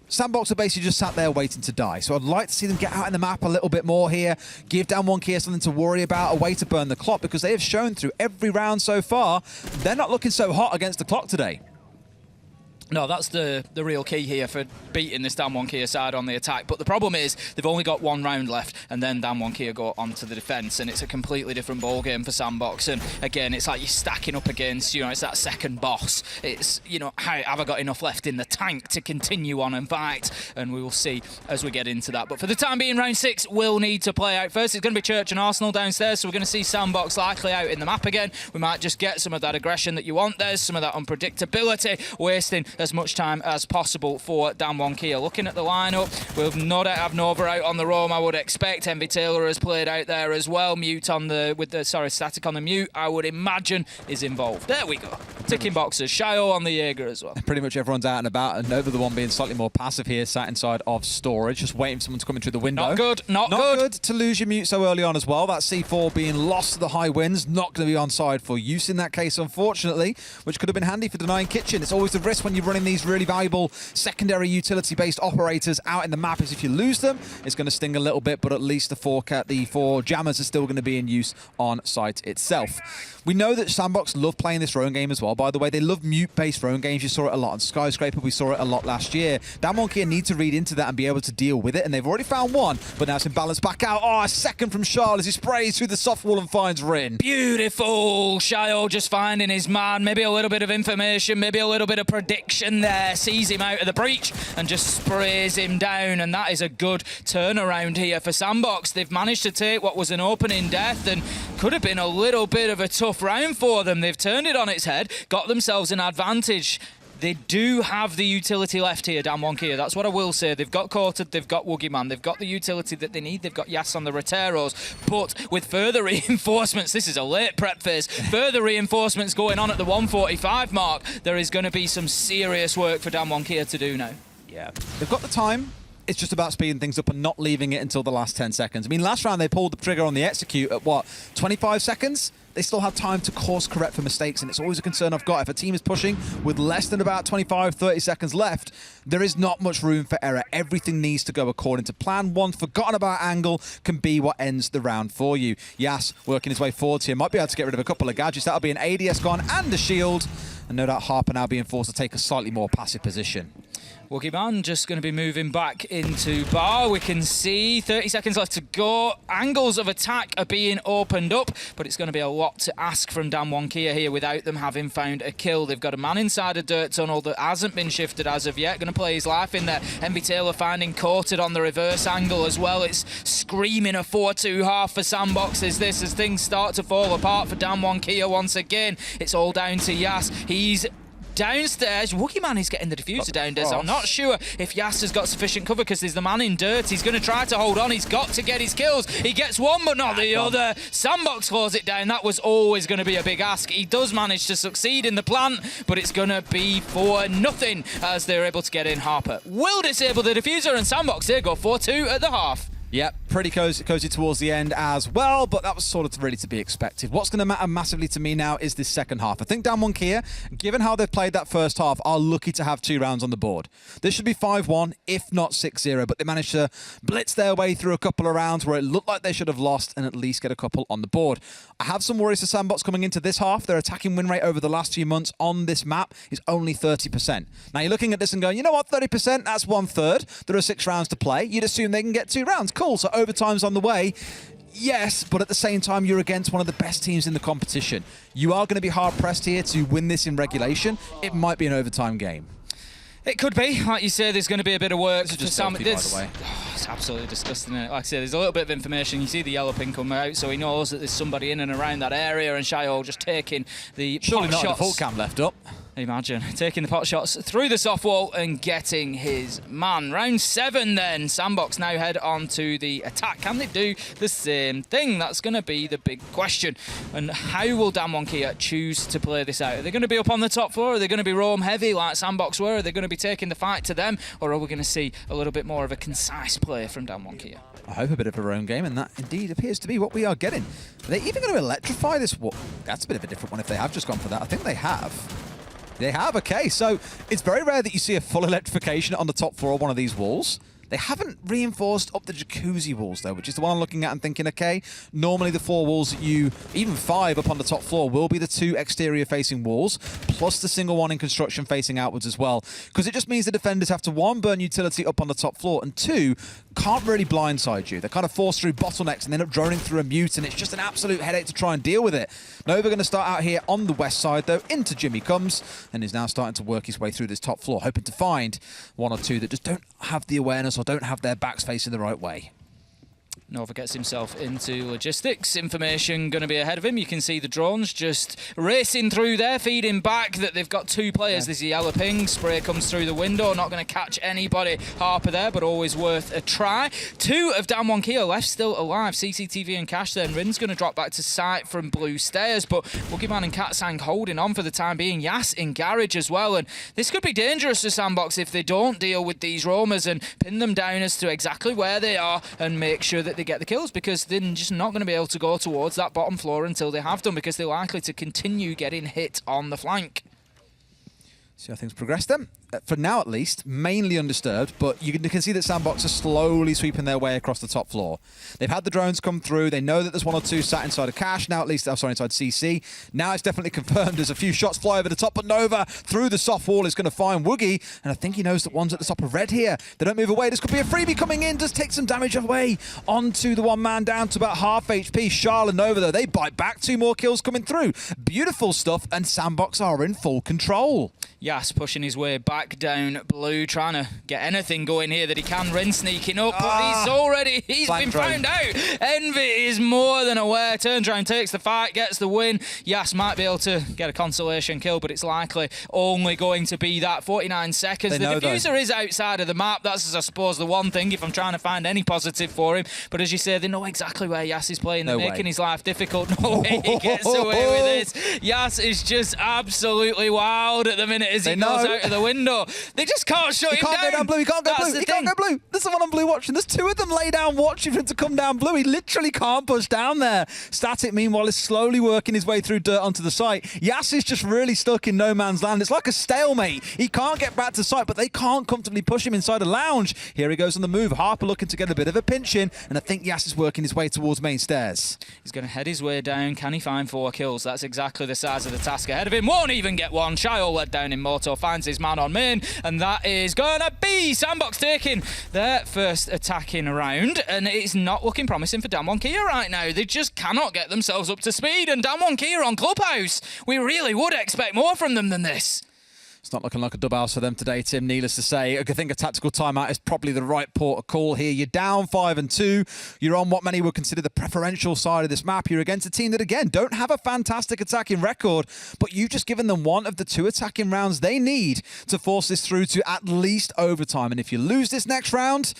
SANDBOX are basically just sat there waiting to die. So I'd like to see them get out in the map a little bit more here, give Damwon Kia something to worry about, a way to burn the clock, because they have shown through every round so far, they're not looking so hot against the clock today. No, that's the real key here for beating this Damwon Kia side on the attack. But the problem is they've only got 1 round left, and then Damwon Kia go onto the defence, and it's a completely different ballgame for SANDBOX. And again, it's like you're stacking up against, it's that second boss. It's, have I got enough left in the tank to continue on and fight? And we will see as we get into that. But for the time being, round 6 will need to play out first. It's going to be Church and Arsenal downstairs, so we're going to see SANDBOX likely out in the map again. We might just get some of that aggression that you want. There's some of that unpredictability, wasting as much time as possible for Damwon Kia. Looking at the lineup, we'll no doubt have Nova out on the roam, I would expect. Envy Taylor has played out there as well. Static on the mute, I would imagine, is involved. There we go. Ticking boxes. Shio on the Jaeger as well. Pretty much everyone's out and about, and Nova the one being slightly more passive here, sat inside of storage, just waiting for someone to come in through the window. Not good. Not good to lose your mute so early on as well. That C4 being lost to the high winds, not going to be on side for use in that case, unfortunately, which could have been handy for denying Kitchen. It's always the risk when you're running these really valuable secondary utility-based operators out in the map, is if you lose them, it's going to sting a little bit, but at least the 4 jammers are still going to be in use on site itself. We know that SANDBOX love playing this roam game as well, by the way. They love mute-based roam games. You saw it a lot on Skyscraper. We saw it a lot last year. Damwon Kia need to read into that and be able to deal with it, and they've already found one, but now it's been balanced back out. Oh, a second from Charles as he sprays through the soft wall and finds Rin. Beautiful. Shio just finding his man. Maybe a little bit of information, maybe a little bit of prediction there. Sees him out of the breach and just sprays him down, and that is a good turnaround here for SANDBOX. They've managed to take what was an opening death and could have been a little bit of a tough round for them. They've turned it on its head, got themselves an advantage. They do have the utility left here, Damwon Kia. That's what I will say. They've got Courted, they've got Woogieman, they've got the utility that they need, they've got Yas on the Roteros. But with further reinforcements, this is a late prep phase, further reinforcements going on at the 145 mark, there is going to be some serious work for Damwon Kia to do now. Yeah. They've got the time. It's just about speeding things up and not leaving it until the last 10 seconds. I mean, last round they pulled the trigger on the execute at, 25 seconds? They still have time to course correct for mistakes, and it's always a concern I've got. If a team is pushing with less than about 25, 30 seconds left, there is not much room for error. Everything needs to go according to plan. One forgotten about angle can be what ends the round for you. Yas working his way forwards here. Might be able to get rid of a couple of gadgets. That'll be an ADS gone and a shield. And no doubt Harper now being forced to take a slightly more passive position. Woogieman just going to be moving back into bar. We can see 30 seconds left to go. Angles of attack are being opened up, but it's going to be a lot to ask from Damwon Kia here without them having found a kill. They've got a man inside a dirt tunnel that hasn't been shifted as of yet. Going to play his life in there. Envy Taylor finding Courted on the reverse angle as well. It's screaming a 4-2 half for SANDBOX as things start to fall apart for Damwon Kia once again. It's all down to Yas. He's downstairs. Woogieman is getting the diffuser down, Des. I'm not sure if Yas has got sufficient cover because there's the man in dirt. He's going to try to hold on. He's got to get his kills. He gets one, but not the other. SANDBOX slows it down. That was always going to be a big ask. He does manage to succeed in the plant, but it's going to be for nothing as they're able to get in. Harper will disable the diffuser, and SANDBOX, they go 4-2 at the half. Yep, pretty cozy towards the end as well, but that was sort of really to be expected. What's going to matter massively to me now is this second half. I think Damwon Kia, given how they've played that first half, are lucky to have 2 rounds on the board. This should be 5-1, if not 6-0, but they managed to blitz their way through a couple of rounds where it looked like they should have lost and at least get a couple on the board. I have some worries for SANDBOX coming into this half. Their attacking win rate over the last few months on this map is only 30%. Now you're looking at this and going, you know what, 30%, that's 1/3. There are 6 rounds to play. You'd assume they can get 2 rounds. Cool, so overtime's on the way. Yes, but at the same time, you're against one of the best teams in the competition. You are going to be hard-pressed here to win this in regulation. It might be an overtime game. It could be. Like you say, there's going to be a bit of work. This is just selfie, by the way. just absolutely disgusting. Like I said, there's a little bit of information. You see the yellow pin come out, so he knows that there's somebody in and around that area, and Shio just taking the Surely pot not shots. the full cam left up. Imagine taking the pot shots through the soft wall and getting his man. Round 7 then. SANDBOX now head on to the attack. Can they do the same thing? That's going to be the big question. And how will DWG choose to play this out? Are they going to be up on the top floor? Are they going to be roam heavy like SANDBOX were? Are they going to be taking the fight to them? Or are we going to see a little bit more of a concise play from DWG? I hope a bit of a roam game, and that indeed appears to be what we are getting. Are they even going to electrify this wall? That's a bit of a different one if they have just gone for that. I think they have. They have, okay. So it's very rare that you see a full electrification on the top floor of one of these walls. They haven't reinforced up the jacuzzi walls, though, which is the one I'm looking at and thinking, okay, normally the 4 walls that you, even 5 up on the top floor, will be the 2 exterior-facing walls, plus the single one in construction facing outwards as well. Because it just means the defenders have to, 1, burn utility up on the top floor, and 2, can't really blindside you. They're kind of forced through bottlenecks and end up droning through a mute, and it's just an absolute headache to try and deal with it. Nova going to start out here on the west side, though. Into Jimmy comes, and is now starting to work his way through this top floor, hoping to find 1 or 2 that just don't have the awareness or don't have their backs facing the right way. Nova gets himself into logistics. Information going to be ahead of him. You can see the drones just racing through there, feeding back that they've got 2 players. There's a yellow ping. Spray comes through the window. Not going to catch anybody. Harper there, but always worth a try. 2 of DWG left still alive. CCTV and Cash then. Rin's going to drop back to site from blue stairs, but Boogeyman and Katsang holding on for the time being. Yas in garage as well, and this could be dangerous for SANDBOX if they don't deal with these roamers and pin them down as to exactly where they are and make sure that they get the kills, because they're just not going to be able to go towards that bottom floor until they have done, because they're likely to continue getting hit on the flank. See how things progress then. For now at least, mainly undisturbed, but you can see that SANDBOX are slowly sweeping their way across the top floor. They've had the drones come through. They know that there's 1 or 2 sat inside of Cash. Now at least, sorry, inside CC. Now it's definitely confirmed. There's a few shots fly over the top, but Nova through the soft wall is going to find Woogie, and I think he knows that one's at the top of red here. They don't move away. This could be a freebie coming in. Does take some damage away onto the 1 man down to about half HP. Charl and Nova, though, they bite back. 2 more kills coming through. Beautiful stuff, and SANDBOX are in full control. Yas pushing his way back down blue, trying to get anything going here that he can. Rin sneaking up, but he's been found out. Envy is more than aware. Turns around, takes the fight, gets the win. Yas might be able to get a consolation kill, but it's likely only going to be that. 49 seconds. The diffuser is outside of the map. That's, I suppose, the one thing if I'm trying to find any positive for him. But as you say, they know exactly where Yas is playing. They're making his life difficult. No way he gets away with this. Yas is just absolutely wild at the minute as he goes out of the window. They just can't shut him down. He can't go down blue. He can't go blue. He can't go blue. There's someone on blue watching. There's 2 of them lay down watching for him to come down blue. He literally can't push down there. Static, meanwhile, is slowly working his way through dirt onto the site. Yas is just really stuck in no man's land. It's like a stalemate. He can't get back to site, but they can't comfortably push him inside a lounge. Here he goes on the move. Harper looking to get a bit of a pinch in, and I think Yas is working his way towards main stairs. He's going to head his way down. Can he find 4 kills? That's exactly the size of the task ahead of him. Won't even get one. Shio led down in Moto, finds his man on main, and that is gonna be SANDBOX taking their first attacking round, and it's not looking promising for DWG right now. They just cannot get themselves up to speed, and DWG on Clubhouse. We really would expect more from them than this. It's not looking like a dub house for them today, Tim, needless to say. I think a tactical timeout is probably the right port of call here. You're down 5-2. You're on what many would consider the preferential side of this map. You're against a team that, again, don't have a fantastic attacking record, but you've just given them 1 of the 2 attacking rounds they need to force this through to at least overtime. And if you lose this next round,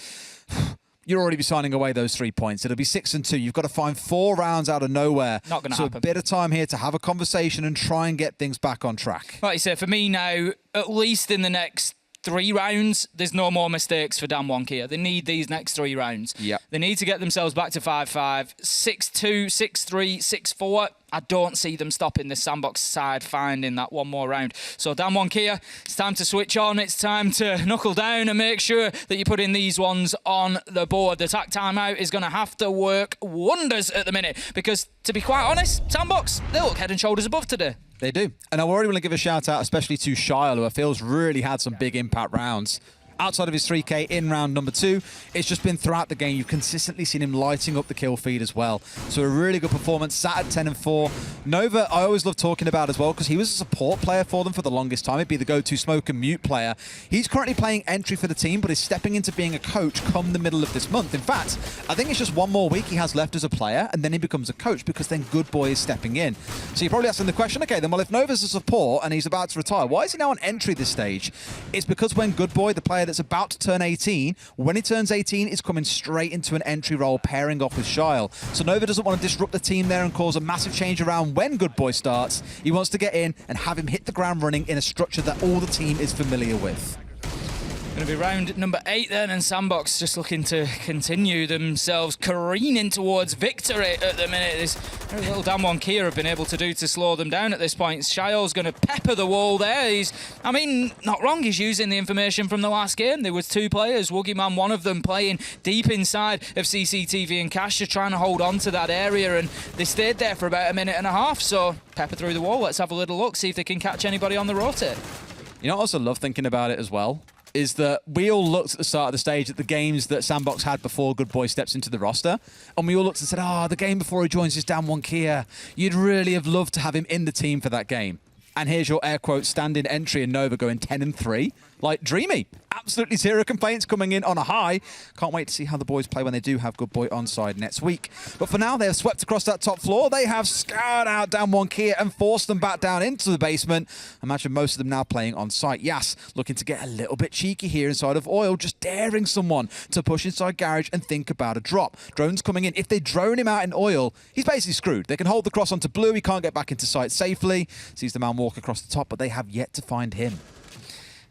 you'll already be signing away those 3 points. It'll be 6-2. You've got to find 4 rounds out of nowhere. Not going to happen. So a bit of time here to have a conversation and try and get things back on track. Like you said, for me now, at least in the next 3 rounds, there's no more mistakes for DWG. They need these next 3 rounds. Yep. They need to get themselves back to 5-5, 6-2, 6-3, 6-4. I don't see them stopping the SANDBOX side finding that 1 more round. So DWG, it's time to switch on. It's time to knuckle down and make sure that you put in these ones on the board. The attack timeout is going to have to work wonders at the minute because, to be quite honest, SANDBOX, they look head and shoulders above today. They do. And I already want to give a shout out, especially to Shile, who I feel's really had some big impact rounds. outside of his 3K in round number 2. It's just been throughout the game. You've consistently seen him lighting up the kill feed as well. So a really good performance, sat at 10-4. Nova, I always love talking about as well because he was a support player for them for the longest time. He'd be the go-to smoke and mute player. He's currently playing entry for the team, but is stepping into being a coach come the middle of this month. In fact, I think it's just one more week he has left as a player, and then he becomes a coach because then Good Boy is stepping in. So you're probably asking the question, okay, then well, if Nova's a support and he's about to retire, why is he now on entry this stage? It's because when Good Boy, the player that's about to turn 18, when he turns 18, is coming straight into an entry role, pairing off with Shyle. So Nova doesn't want to disrupt the team there and cause a massive change around when Good Boy starts. He wants to get in and have him hit the ground running in a structure that all the team is familiar with. Going to be round number 8 then, and SANDBOX just looking to continue themselves careening towards victory at the minute. There's very little Damwon Kia have been able to do to slow them down at this point. Shyo's going to pepper the wall there. I mean, not wrong, he's using the information from the last game. There was 2 players, Woogieman, one of them, playing deep inside of CCTV and Cash, just trying to hold on to that area, and they stayed there for about a minute and a half. So pepper through the wall, let's have a little look, see if they can catch anybody on the rotate. You know, I also love thinking about it as well, is that we all looked at the start of the stage at the games that SANDBOX had before Good Boy steps into the roster, and we all looked and said, the game before he joins is Damwon Kia. You'd really have loved to have him in the team for that game. And here's your air quote stand-in entry and Nova going 10-3. Like, dreamy. Absolutely zero complaints coming in on a high. Can't wait to see how the boys play when they do have Good Boy on side next week. But for now, they have swept across that top floor. They have scoured out Damwon Kia and forced them back down into the basement. Imagine most of them now playing on site. Yas looking to get a little bit cheeky here inside of Oil, just daring someone to push inside Garage and think about a drop. Drone's coming in. If they drone him out in Oil, he's basically screwed. They can hold the cross onto Blue. He can't get back into site safely. Sees the man walk across the top, but they have yet to find him.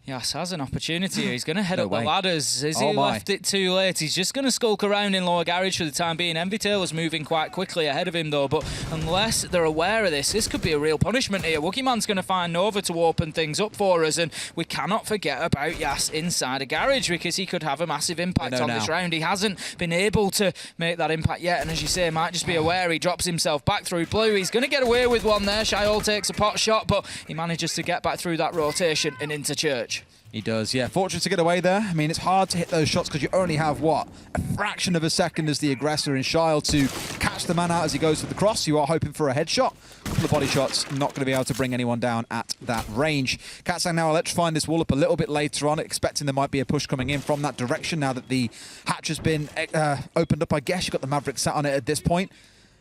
Yes, has an opportunity. He's going to head up the ladders. Has Oh he my. left it too late? He's just going to skulk around in lower garage for the time being. Envy Taylor's moving quite quickly ahead of him, though, but unless they're aware of this could be a real punishment here. Woogieman's going to find Nova to open things up for us, and we cannot forget about Yas inside a garage because he could have a massive impact on this round. He hasn't been able to make that impact yet, and as you say, might just be aware. He drops himself back through Blue. He's going to get away with one there. Shyle takes a pot shot, but he manages to get back through that rotation and into Church. He does, yeah. Fortunate to get away there. I mean, it's hard to hit those shots because you only have, what, a fraction of a second as the aggressor in Shyle to catch the man out as he goes for the cross. You are hoping for a headshot. A couple of body shots, not going to be able to bring anyone down at that range. Katsang now electrifying this wall up a little bit later on, expecting there might be a push coming in from that direction now that the hatch has been opened up, I guess. You've got the Maverick sat on it at this point.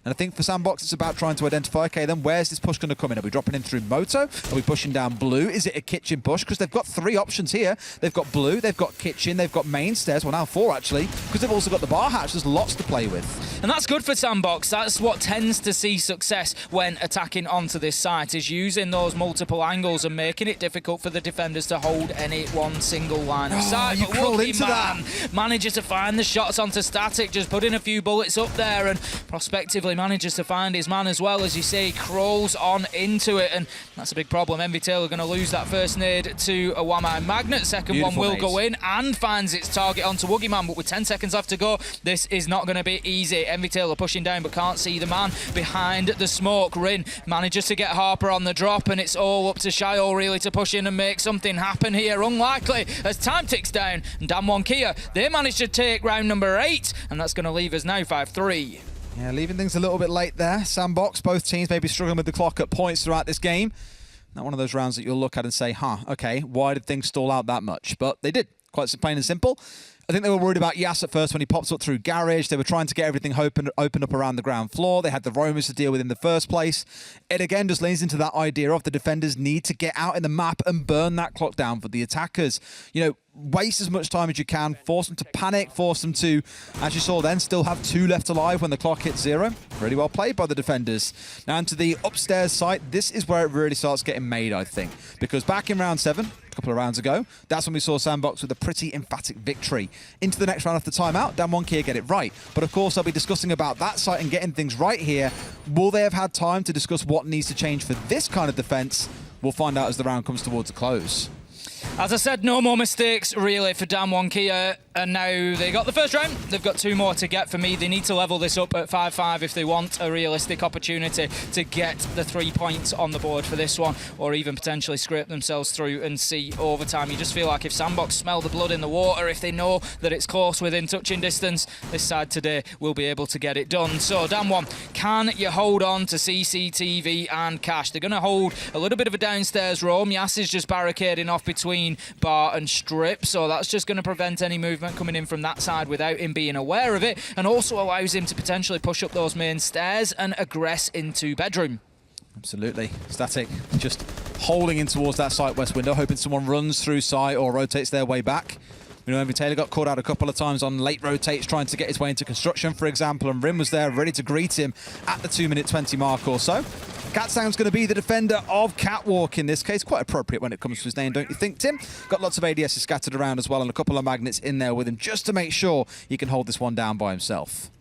And I think for SANDBOX, it's about trying to identify, okay, then where's this push going to come in? Are we dropping in through Moto? Are we pushing down Blue? Is it a kitchen push? Because they've got 3 options here. They've got Blue, they've got kitchen, they've got main stairs. Well, now 4, actually, because they've also got the bar hatch. There's lots to play with. And that's good for SANDBOX. That's what tends to see success when attacking onto this site, is using those multiple angles and making it difficult for the defenders to hold any one single line of sight. You crawl into that. Manages to find the shots onto Static, just putting a few bullets up there, and prospectively manages to find his man as well. As you say, he crawls on into it, and that's a big problem. Envy Taylor going to lose that first nade to a Wamai Magnet. Second Beautiful one will nades. go in and finds its target onto Woogieman, but with 10 seconds left to go, this is not going to be easy. Envy Taylor pushing down but can't see the man behind the smoke. Rin manages to get Harper on the drop, and it's all up to Shyle really to push in and make something happen here. Unlikely as time ticks down, and Damwon Kia, they managed to take round number 8, and that's going to leave us now 5-3. Yeah, leaving things a little bit late there. SANDBOX, both teams may be struggling with the clock at points throughout this game. Not one of those rounds that you'll look at and say, okay, why did things stall out that much? But they did, quite plain and simple. I think they were worried about Yas at first when he pops up through Garage. They were trying to get everything open up around the ground floor. They had the roamers to deal with in the first place. It again just leans into that idea of the defenders need to get out in the map and burn that clock down for the attackers. You know, waste as much time as you can, force them to panic, force them to, as you saw then, still have 2 left alive when the clock hits 0. Really well played by the defenders. Now into the upstairs site, this is where it really starts getting made, I think. Because back in round 7, a couple of rounds ago, that's when we saw SANDBOX with a pretty emphatic victory. Into the next round after timeout, Damwon Kia get it right. But of course, I'll be discussing about that site and getting things right here. Will they have had time to discuss what needs to change for this kind of defense? We'll find out as the round comes towards a close. As I said, no more mistakes really for Damwon Kia, and now they got the first round. They've got 2 more to get. For me, they need to level this up at 5-5 if they want a realistic opportunity to get the 3 points on the board for this one, or even potentially scrape themselves through and see overtime. You just feel like if SANDBOX smell the blood in the water, if they know that it's close within touching distance, this side today will be able to get it done. So Damwon, can you hold on to CCTV and Cash? They're going to hold a little bit of a downstairs roam. Yas is just barricading off between Bar and Strip, so that's just going to prevent any movement coming in from that side without him being aware of it, and also allows him to potentially push up those main stairs and aggress into bedroom. Absolutely. Static just holding in towards that site west window, hoping someone runs through site or rotates their way back. You know, Taylor got caught out a couple of times on late rotates trying to get his way into construction, for example, and Rim was there ready to greet him at the 2-minute 20 mark or so. Katsang's going to be the defender of Catwalk in this case. Quite appropriate when it comes to his name, don't you think, Tim? Got lots of ADSs scattered around as well and a couple of magnets in there with him just to make sure he can hold this one down by himself.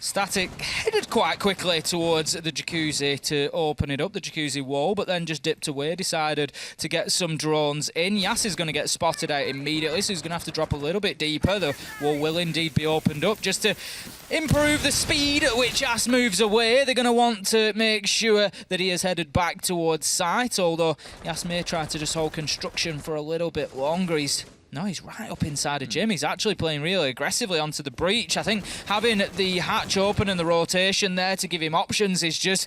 Static headed quite quickly towards the jacuzzi to open it up, the jacuzzi wall, but then just dipped away, decided to get some drones in. Yas is going to get spotted out immediately, so he's going to have to drop a little bit deeper. The wall will indeed be opened up just to improve the speed at which Yas moves away. They're going to want to make sure that he is headed back towards site, although Yas may try to just hold construction for a little bit longer. No, he's right up inside of Jim. He's actually playing really aggressively onto the breach. I think having the hatch open and the rotation there to give him options is just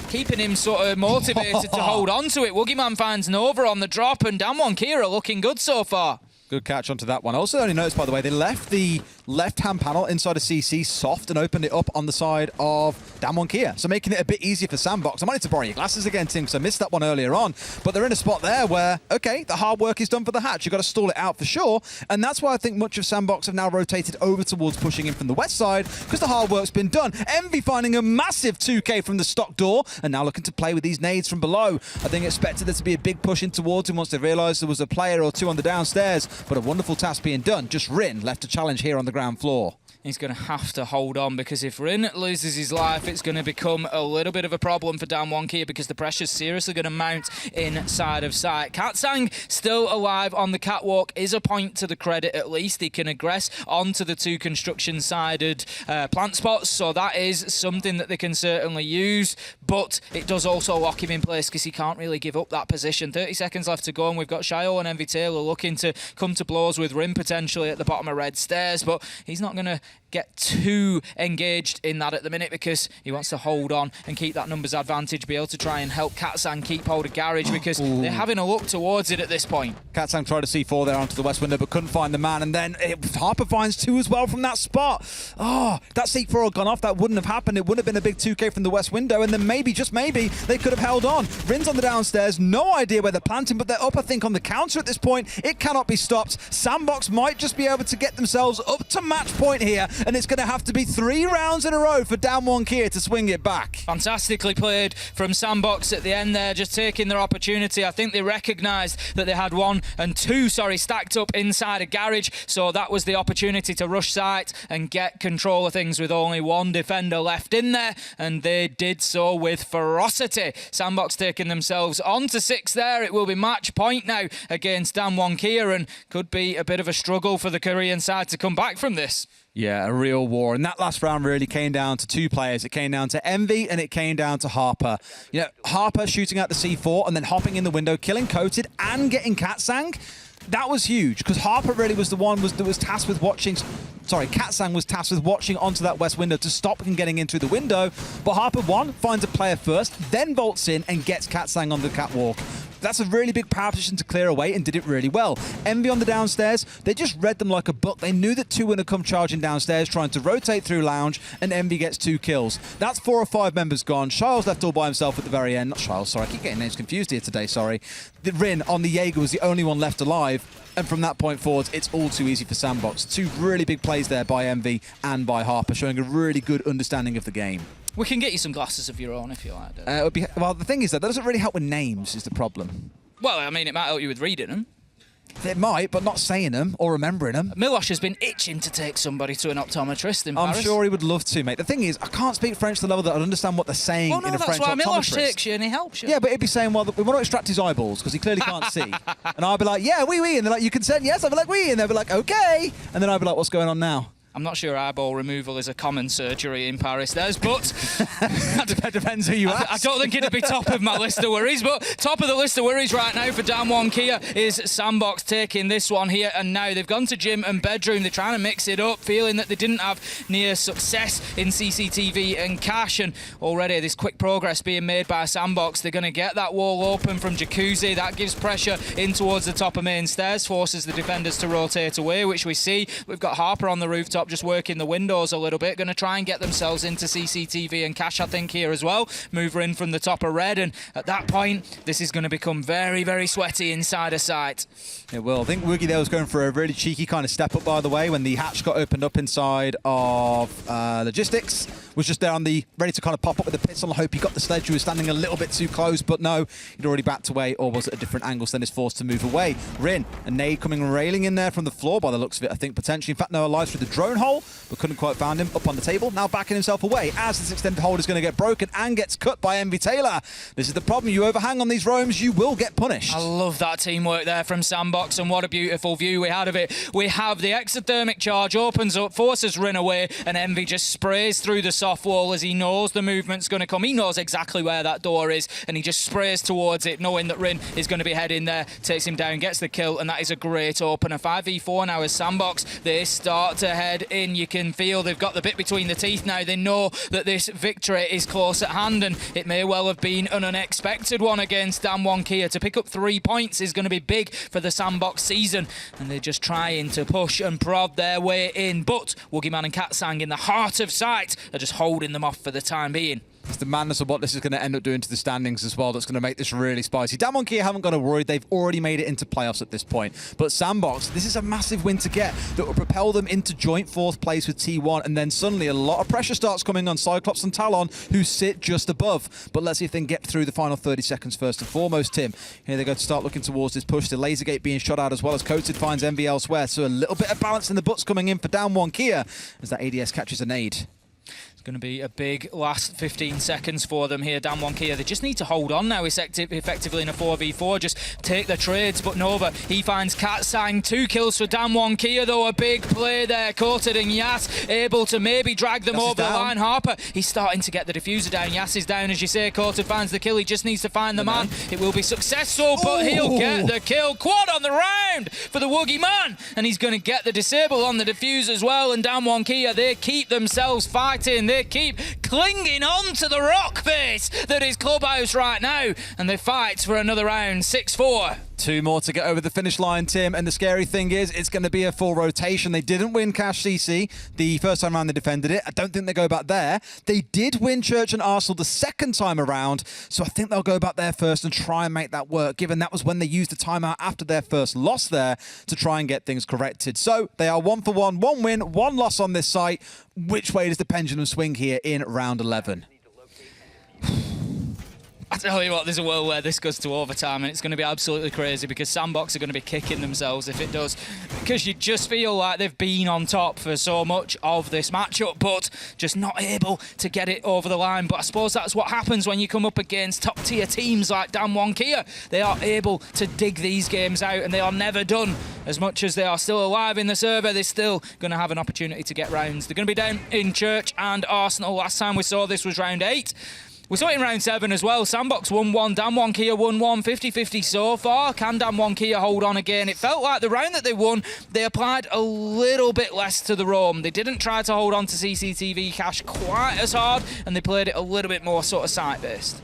keeping him sort of motivated to hold on to it. Woogieman finds Nova on the drop, and Damwon Kira looking good so far. Good catch onto that one. Also only noticed, by the way, they left the left-hand panel inside of CC soft and opened it up on the side of Damwon Kia, so making it a bit easier for SANDBOX. I might need to borrow your glasses again, Tim, because I missed that one earlier on. But they're in a spot there where, okay, the hard work is done for the hatch. You've got to stall it out for sure. And that's why I think much of SANDBOX have now rotated over towards pushing in from the west side, because the hard work's been done. Envy finding a massive 2K from the stock door and now looking to play with these nades from below. I think expected there to be a big push in towards him once they realised there was a player or two on the downstairs. But a wonderful task being done. Just Rin left to challenge here on the ground floor. He's going to have to hold on, because if Rin loses his life, it's going to become a little bit of a problem for Damwon Kia, because the pressure's seriously going to mount inside of sight. Katsang still alive on the catwalk is a point to the credit at least. He can aggress onto the 2 construction-sided plant spots, so that is something that they can certainly use, but it does also lock him in place because he can't really give up that position. 30 seconds left to go, and we've got Shio and Envy Taylor looking to come to blows with Rin potentially at the bottom of red stairs, but he's not going to get too engaged in that at the minute because he wants to hold on and keep that numbers advantage, be able to try and help Katsang keep hold of Garage because they're having a look towards it at this point. Katsang tried to C4 there onto the west window but couldn't find the man, and then Harper finds 2 as well from that spot. Oh, that C4 had gone off, that wouldn't have happened. It would have been a big 2K from the west window, and then maybe, just maybe, they could have held on. Rin's on the downstairs, no idea where they're planting, but they're up, I think, on the counter at this point. It cannot be stopped. SANDBOX might just be able to get themselves up to match point here, and it's going to have to be 3 rounds in a row for Damwon Kia to swing it back. Fantastically played from SANDBOX at the end there, just taking their opportunity. I think they recognised that they had 1 and 2 stacked up inside a garage, so that was the opportunity to rush site and get control of things with only 1 defender left in there, and they did so with ferocity. SANDBOX taking themselves on to 6 there. It will be match point now against Damwon Kia, and could be a bit of a struggle for the Korean side to come back from this. Yeah, a real war. And that last round really came down to 2 players. It came down to Envy and it came down to Harper. You know, Harper shooting out the C4 and then hopping in the window, killing Coated and getting Katsang. That was huge, because Harper really was the one that was tasked with watching... Sorry, Katsang was tasked with watching onto that west window to stop him getting in through the window. But Harper, finds a player first, then bolts in and gets Katsang on the catwalk. That's a really big power position to clear away and did it really well. Envy on the downstairs, they just read them like a book. They knew that 2 were going to come charging downstairs, trying to rotate through lounge, and Envy gets 2 kills. That's 4 or 5 members gone. Shiles left all by himself at the very end. Not Shiles, sorry, I keep getting names confused here today, sorry. The Rin on the Jaeger was the only one left alive, and from that point forwards, it's all too easy for SANDBOX. 2 really big plays there by Envy and by Harper, showing a really good understanding of the game. We can get you some glasses of your own if you like. Well, the thing is that doesn't really help with names, is the problem. Well, I mean, it might help you with reading them. It might, but not saying them or remembering them. Milosh has been itching to take somebody to an optometrist in Paris. I'm sure he would love to, mate. The thing is, I can't speak French to the level that I'd understand what they're saying Well, no, in a French that's why Milosh optometrist. takes you and he helps you. Yeah, but he'd be saying, well, we want to extract his eyeballs because he clearly can't see. And I'd be like, yeah, oui. And they're like, you consent? Yes. I'd be like, oui. And they'd be like, okay. And then I'd be like, what's going on now? I'm not sure eyeball removal is a common surgery in Paris, but Depends who you ask. I don't think it'd be top of my list of worries, but top of the list of worries right now for Damwon Kia is SANDBOX taking this one here and now. They've gone to gym and bedroom. They're trying to mix it up, feeling that they didn't have near success in CCTV and Cash, and already this quick progress being made by SANDBOX. They're going to get that wall open from Jacuzzi. That gives pressure in towards the top of main stairs, forces the defenders to rotate away, which we see. We've got Harper on the rooftop just working the windows a little bit, going to try and get themselves into CCTV and Cash, I think, here as well. Mover in from the top of red, and at that point, this is going to become very, very sweaty inside of sight. It will. I think Woogie there was going for a really cheeky kind of step up, by the way, when the hatch got opened up inside of logistics. Was just there on the ready to kind of pop up with the pistol. I hope he got the sledge, who was standing a little bit too close, but no, he'd already backed away, or was at a different angle, so then is forced to move away. Rin, a nade coming and railing in there from the floor by the looks of it, I think potentially. In fact, Noah lies through the drone hole, but couldn't quite find him. Up on the table, now backing himself away as this extended hold is going to get broken and gets cut by Envy Taylor. This is the problem. You overhang on these roams, you will get punished. I love that teamwork there from SANDBOX, and what a beautiful view we had of it. We have the exothermic charge opens up, forces Rin away, and Envy just sprays through the soft wall as he knows the movement's going to come. He knows exactly where that door is, and he just sprays towards it, knowing that Rin is going to be heading there, takes him down, gets the kill, and that is a great opener. 5v4 now as SANDBOX. They start to head in. You can feel they've got the bit between the teeth now. They know that this victory is close at hand, and it may well have been an unexpected one against Damwon Kia. To pick up 3 points is going to be big for the SANDBOX season, and they're just trying to push and prod their way in, but Woogieman and Katsang in the heart of sight are just holding them off for the time being. It's the madness of what this is going to end up doing to the standings as well that's going to make this really spicy. Damwon Kia haven't got to worry. They've already made it into playoffs at this point. But SANDBOX, this is a massive win to get that will propel them into joint 4th place with T1. And then suddenly a lot of pressure starts coming on Cyclops and Talon, who sit just above. But let's see if they can get through the final 30 seconds first and foremost, Tim. Here they go to start looking towards this push. The laser gate being shot out as well as Coated finds Envy elsewhere. So a little bit of balance in the butts coming in for Damwon Kia as that ADS catches a nade. Going to be a big last 15 seconds for them here, Damwon Kia. They just need to hold on now effectively in a 4v4, just take the trades. But Nova, he finds Katsang. 2 kills for Damwon Kia, though. A big play there. Coated and Yas able to maybe drag them over the line. Harper, he's starting to get the diffuser down. Yas is down, as you say. Coated finds the kill. He just needs to find the man. It will be successful, but he'll get the kill. Quad on the round for the Woogie man, and he's going to get the disable on the diffuse as well. And Damwon Kia, they keep themselves fighting. They keep clinging on to the rock face that is Clubhouse right now, and they fight for another round. 6-4. 2 more to get over the finish line, Tim, and the scary thing is it's going to be a full rotation. They didn't win Cash CC the first time around. They defended it. I don't think they go back there. They did win Church and Arsenal the second time around, so I think they'll go back there first and try and make that work, given that was when they used the timeout after their first loss there to try and get things corrected. So they are 1 for 1, 1 win, 1 loss on this site. Which way does the pendulum swing here in round 11? I tell you what, there's a world where this goes to overtime, and it's going to be absolutely crazy because SANDBOX are going to be kicking themselves if it does, because you just feel like they've been on top for so much of this matchup, but just not able to get it over the line. But I suppose that's what happens when you come up against top-tier teams like Damwon Kia. They are able to dig these games out, and they are never done. As much as they are still alive in the server, they're still going to have an opportunity to get rounds. They're going to be down in Church and Arsenal. Last time we saw this was round 8. We saw it in round 7 as well. SANDBOX 1-1, Damwon Kia 1-1, 50-50 so far. Can Damwon Kia hold on again? It felt like the round that they won, they applied a little bit less to the roam. They didn't try to hold on to CCTV Cash quite as hard, and they played it a little bit more sort of site-based.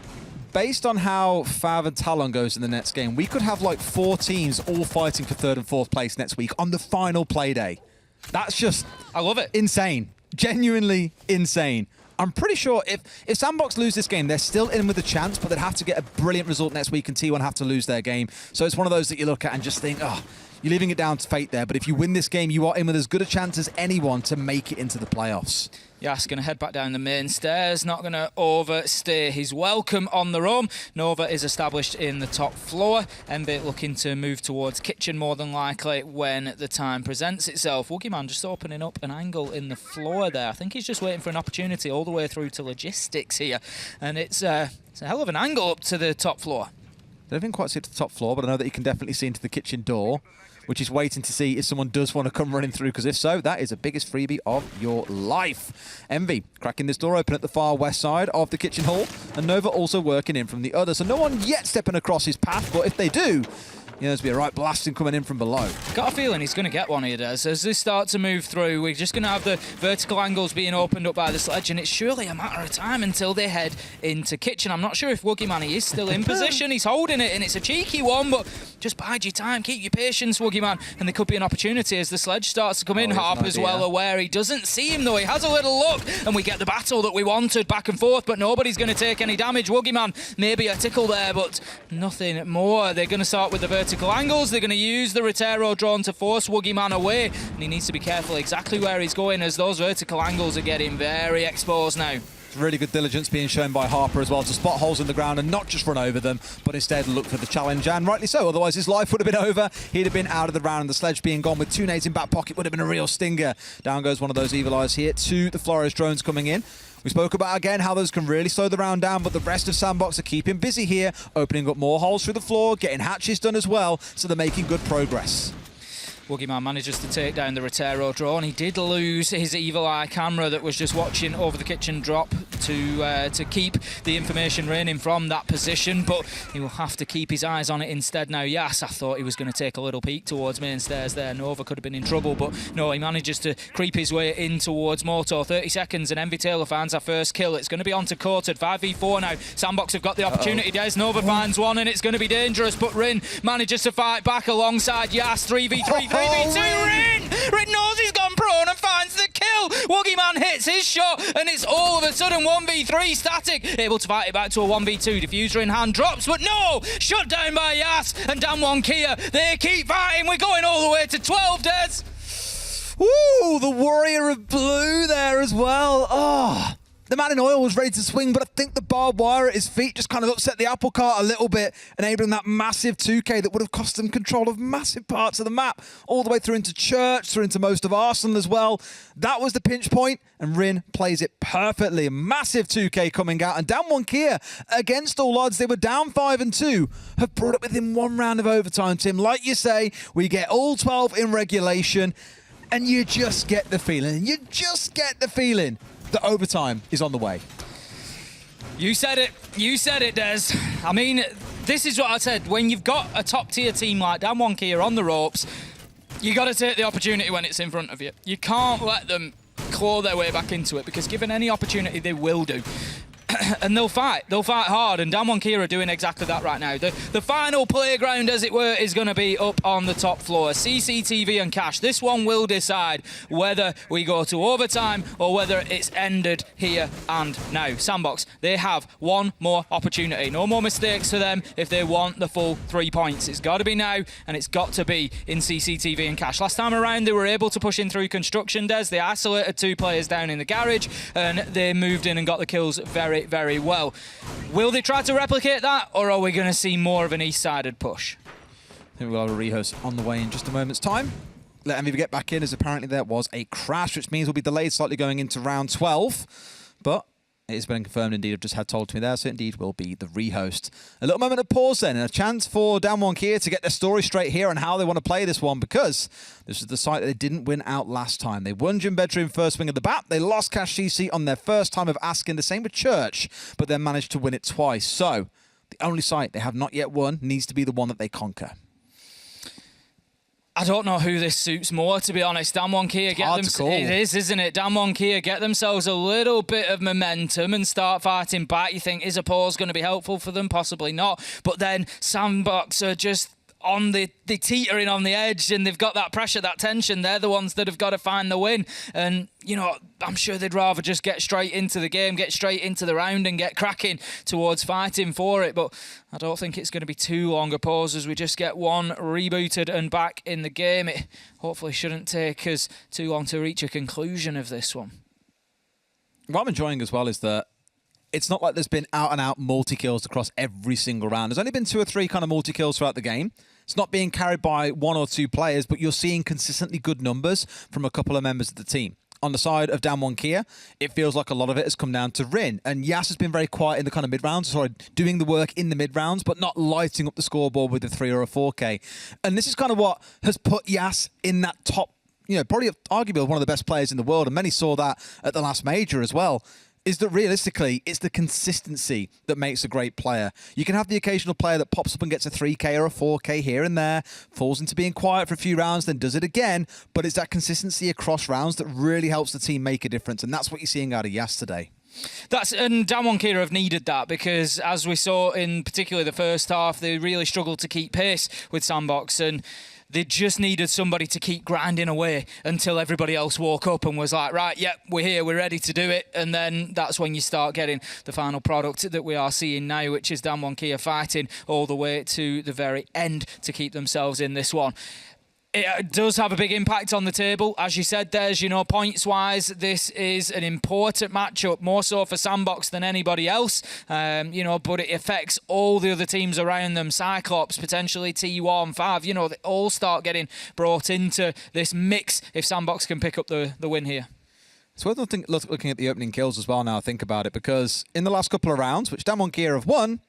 Based on how Fav and Talon goes in the next game, we could have like 4 teams all fighting for 3rd and 4th place next week on the final Playday. That's just... I love it. Insane. Genuinely insane. I'm pretty sure if SANDBOX lose this game, they're still in with a chance, but they'd have to get a brilliant result next week, and T1 have to lose their game. So it's one of those that you look at and just think, oh, you're leaving it down to fate there. But if you win this game, you are in with as good a chance as anyone to make it into the playoffs. Yas going to head back down the main stairs, not going to overstay his welcome on the roam. Nova is established in the top floor. Envy looking to move towards kitchen more than likely when the time presents itself. Woogieman just opening up an angle in the floor there. I think he's just waiting for an opportunity all the way through to logistics here. And it's a hell of an angle up to the top floor. I don't think quite see it to the top floor, but I know that you can definitely see into the kitchen door, which is waiting to see if someone does want to come running through, because if so, that is the biggest freebie of your life. Envy cracking this door open at the far west side of the kitchen hall, and Nova also working in from the other. So no one yet stepping across his path, but if they do, there's going to be a right blasting coming in from below. Got a feeling he's going to get one here, Des. As they start to move through, we're just going to have the vertical angles being opened up by the sledge, and it's surely a matter of time until they head into kitchen. I'm not sure if Woogieman is still in position. He's holding it, and it's a cheeky one, but just bide your time. Keep your patience, Woogieman. And there could be an opportunity as the sledge starts to come in. Harper's well aware. He doesn't see him, though. He has a little look, and we get the battle that we wanted back and forth, but nobody's going to take any damage. Woogieman, maybe a tickle there, but nothing more. They're going to start with the vertical angles. They're going to use the Rotero drone to force Woogieman away, and he needs to be careful exactly where he's going, as those vertical angles are getting very exposed now. Really good diligence being shown by Harper as well to spot holes in the ground and not just run over them, but instead look for the challenge, and rightly so. Otherwise his life would have been over. He'd have been out of the round, and the sledge being gone with 2 nades in back pocket would have been a real stinger. Down goes one of those evil eyes here to the Flores drones coming in. We spoke about, again, how those can really slow the round down, but the rest of SANDBOX are keeping busy here, opening up more holes through the floor, getting hatches done as well, so they're making good progress. Woogieman manages to take down the Rotero drone. He did lose his evil eye camera that was just watching over the kitchen drop to keep the information raining from that position, but he will have to keep his eyes on it instead now. Yes, I thought he was going to take a little peek towards main stairs there. Nova could have been in trouble, but no, he manages to creep his way in towards Moto. 30 seconds and Envy Taylor finds our first kill. It's going to be on to Coated. 5v4 now. SANDBOX have got the opportunity. Des Nova finds one, and it's going to be dangerous, but Rin manages to fight back alongside Yas. 3v3, 3v2. Rin knows he's gone prone and finds the kill. Woogieman hits his shot, and it's all of a sudden 1v3 static. Able to fight it back to a 1v2. Diffuser in hand drops, but no! Shut down by Yas and Damwon Kia. They keep fighting. We're going all the way to 12, Des. Ooh, the Warrior of Blue there as well. Oh, the man in oil was ready to swing, but I think the barbed wire at his feet just kind of upset the apple cart a little bit, enabling that massive 2K that would have cost them control of massive parts of the map, all the way through into Church, through into most of Arsenal as well. That was the pinch point, and Rin plays it perfectly. Massive 2K coming out, and Damwon Kia, against all odds, they were down 5-2, have brought it within 1 round of overtime, Tim. Like you say, we get all 12 in regulation, and you just get the feeling, that overtime is on the way. You said it, Des. I mean, this is what I said. When you've got a top-tier team like Damwon Kia on the ropes, you got to take the opportunity when it's in front of you. You can't let them claw their way back into it, because given any opportunity, they will do. And they'll fight hard, and Damwon Kia are doing exactly that right now. The final playground, as it were, is going to be up on the top floor. CCTV and Cash. This one will decide whether we go to overtime or whether it's ended here and now. SANDBOX, they have one more opportunity. No more mistakes for them if they want the full 3 points. It's got to be now, and it's got to be in CCTV and Cash. Last time around, they were able to push in through construction, Des. They isolated 2 players down in the garage, and they moved in and got the kills very, very well. Will they try to replicate that, or are we going to see more of an east-sided push? I think we'll have a rehost on the way in just a moment's time. Let Envy get back in, as apparently there was a crash, which means we'll be delayed slightly going into round 12. But it has been confirmed, indeed, I've just had told to me there, so indeed will be the rehost. A little moment of pause then, and a chance for Damwon Kia to get their story straight here on how they want to play this one, because this is the site that they didn't win out last time. They won Jim Bedroom first swing of the bat. They lost Cash CC on their first time of asking, the same with Church, but then managed to win it twice. So the only site they have not yet won needs to be the one that they conquer. I don't know who this suits more, to be honest. Damwon Kia get them. It is, isn't it? Damwon Kia get themselves a little bit of momentum and start fighting back. You think, is a pause going to be helpful for them? Possibly not. But then SANDBOX are just on the teetering on the edge, and they've got that pressure, that tension. They're the ones that have got to find the win. And, you know, I'm sure they'd rather just get straight into the game, get straight into the round and get cracking towards fighting for it. But I don't think it's going to be too long a pause as we just get one rebooted and back in the game. It hopefully shouldn't take us too long to reach a conclusion of this one. What I'm enjoying as well is that it's not like there's been out-and-out multi-kills across every single round. There's only been 2 or 3 kind of multi-kills throughout the game. It's not being carried by 1 or 2 players, but you're seeing consistently good numbers from a couple of members of the team. On the side of Damwon Kia, it feels like a lot of it has come down to Rin. And Yas has been very quiet in the kind of mid-rounds, doing the work in the mid-rounds, but not lighting up the scoreboard with a 3 or a 4K. And this is kind of what has put Yas in that top, you know, probably arguably one of the best players in the world, and many saw that at the last major as well. Is that realistically, it's the consistency that makes a great player. You can have the occasional player that pops up and gets a 3K or a 4K here and there, falls into being quiet for a few rounds, then does it again, but it's that consistency across rounds that really helps the team make a difference, and that's what you're seeing out of Yas today. And Damwon Kia have needed that, because as we saw in particularly the first half, they really struggled to keep pace with SANDBOX, and they just needed somebody to keep grinding away until everybody else woke up and was like, right, yep, we're here, we're ready to do it. And then that's when you start getting the final product that we are seeing now, which is Damwon Kia fighting all the way to the very end to keep themselves in this one. It does have a big impact on the table. As you said, Des, you know, points-wise, this is an important matchup, more so for SANDBOX than anybody else, you know, but it affects all the other teams around them. Cyclops, potentially T1, 5, you know, they all start getting brought into this mix if SANDBOX can pick up the win here. It's worth looking at the opening kills as well now, think about it, because in the last couple of rounds, which Damwon Kia have won,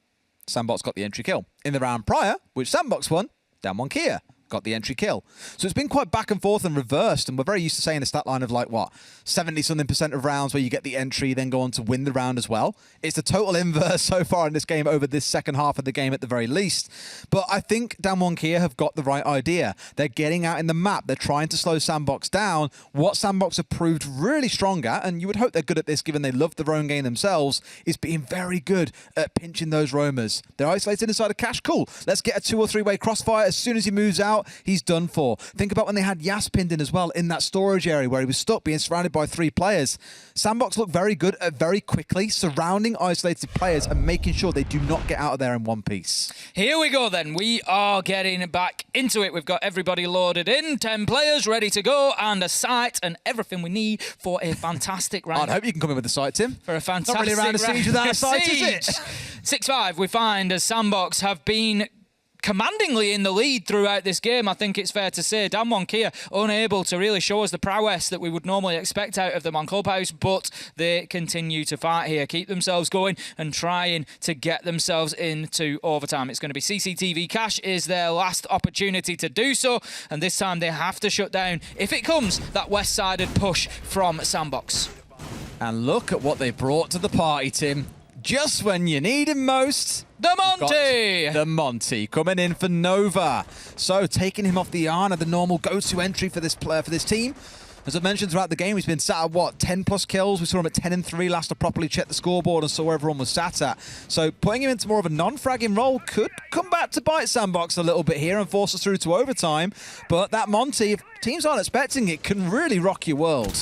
SANDBOX got the entry kill. In the round prior, which SANDBOX won, Damwon Kia got the entry kill. So it's been quite back and forth and reversed, and we're very used to saying the stat line of like, what, 70-something% of rounds where you get the entry, then go on to win the round as well. It's the total inverse so far in this game over this second half of the game at the very least. But I think Damwon Kia have got the right idea. They're getting out in the map. They're trying to slow SANDBOX down. What SANDBOX have proved really strong at, and you would hope they're good at this given they love the roam game themselves, is being very good at pinching those roamers. They're isolated inside a cache. Cool. Let's get a 2 or 3-way crossfire. As soon as he moves out, he's done for. Think about when they had Yas pinned in as well in that storage area where he was stuck being surrounded by 3 players. SANDBOX look very good at very quickly surrounding isolated players and making sure they do not get out of there in one piece. Here we go then. We are getting back into it. We've got everybody loaded in, 10 players ready to go, and a site and everything we need for a fantastic round. I hope you can come in with the site, Tim. For a fantastic Not really around a siege without a site, is it? 6-5 we find as SANDBOX have been commandingly in the lead throughout this game. I think it's fair to say Damwon Kia unable to really show us the prowess that we would normally expect out of them on Clubhouse, but they continue to fight here, keep themselves going and trying to get themselves into overtime. It's going to be CCTV Cash is their last opportunity to do so, and this time they have to shut down, if it comes, that west-sided push from SANDBOX. And look at what they brought to the party, Tim. Just when you need him most, the Monty! The Monty coming in for Nova. So taking him off the Iana, the normal go-to entry for this player, for this team. As I mentioned throughout the game, he's been sat at, what, 10+ kills? We saw him at 10-3 last to properly check the scoreboard and saw where everyone was sat at. So putting him into more of a non-fragging role could come back to bite SANDBOX a little bit here and force us through to overtime. But that Monty, if teams aren't expecting it, can really rock your world.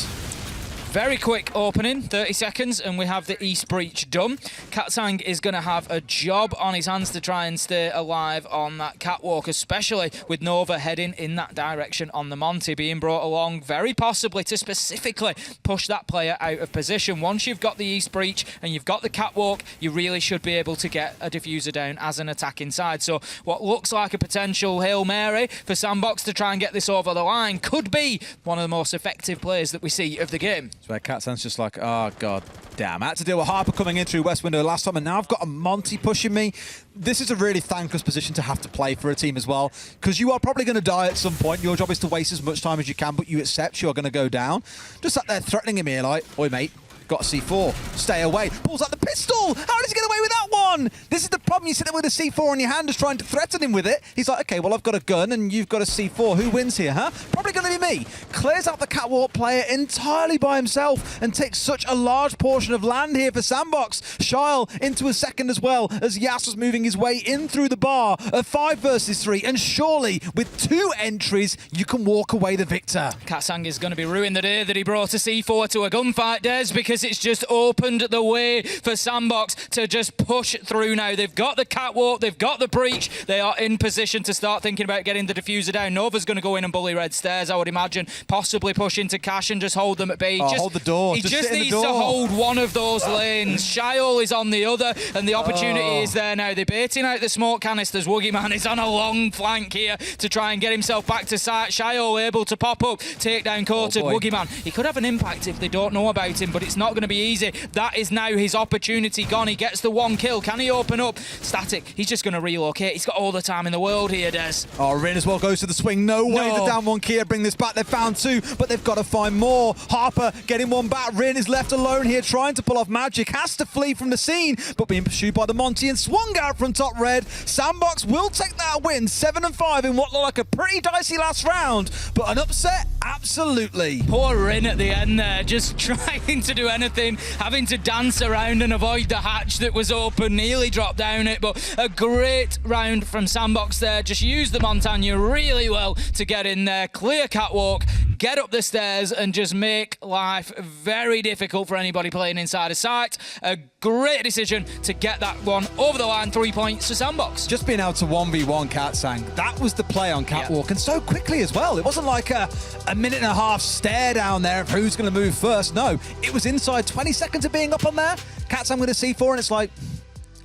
Very quick opening, 30 seconds, and we have the East Breach done. Katsang is going to have a job on his hands to try and stay alive on that catwalk, especially with Nova heading in that direction on the Monty, being brought along very possibly to specifically push that player out of position. Once you've got the East Breach and you've got the catwalk, you really should be able to get a diffuser down as an attack inside. So what looks like a potential Hail Mary for SANDBOX to try and get this over the line could be one of the most effective plays that we see of the game. That's where Katsang's just like, oh, god damn. I had to deal with Harper coming in through West Window last time, and now I've got a Monty pushing me. This is a really thankless position to have to play for a team as well, because you are probably going to die at some point. Your job is to waste as much time as you can, but you accept you're going to go down. Just sat there threatening him here like, oi, mate, got a C4. Stay away. Pulls out the pistol. How does he get away with that one. This is the problem. You sit there with a C4 in your hand just trying to threaten him with it. He's like, okay, well, I've got a gun and you've got a C4. Who wins here, huh? Probably going to be me. Clears out the catwalk player entirely by himself and takes such a large portion of land here for SANDBOX. Shyle into a second as well as Yas was moving his way in through the bar. A 5 versus 3. And surely, with 2 entries, you can walk away the victor. Katsang is going to be ruined the day that he brought a C4 to a gunfight, Des, because it's just opened the way for SANDBOX to just push through now. They've got the catwalk, they've got the breach. They are in position to start thinking about getting the diffuser down. Nova's going to go in and bully red stairs, I would imagine. Possibly push into Cash and just hold them at bay. Hold the door. He just sit in needs the to door. hold one of those lanes. Shyle is on the other, and the opportunity is there now. They're baiting out the smoke canisters. Woogieman is on a long flank here to try and get himself back to sight. Shyle able to pop up, take down Coated. Woogieman, he could have an impact if they don't know about him, but it's not going to be easy. That is now his opportunity gone. He gets the 1 kill. Can he open up? Static, he's just going to relocate. He's got all the time in the world here, Des. Rin as well goes to the swing. No way the down 1 Kia bring this back. They've found 2, but they've got to find more. Harper getting 1 back. Rin is left alone here trying to pull off magic. Has to flee from the scene, but being pursued by the Monty and swung out from top red. SANDBOX will take that win. 7-5 in what looked like a pretty dicey last round, but an upset, absolutely. Poor Rin at the end there, just trying to do anything, having to dance around and avoid the hatch that was open, nearly dropped down it, but a great round from SANDBOX there. Just used the Montagna really well to get in there, clear catwalk, get up the stairs and just make life very difficult for anybody playing inside a site. A great decision to get that one over the line. 3 points to SANDBOX. Just being able to 1v1 Katsang, that was the play on catwalk, and so quickly as well. It wasn't like a minute and a half stare down there of who's going to move first. No, it was inside 20 seconds of being up on there. Katsang with a C4, and it's like,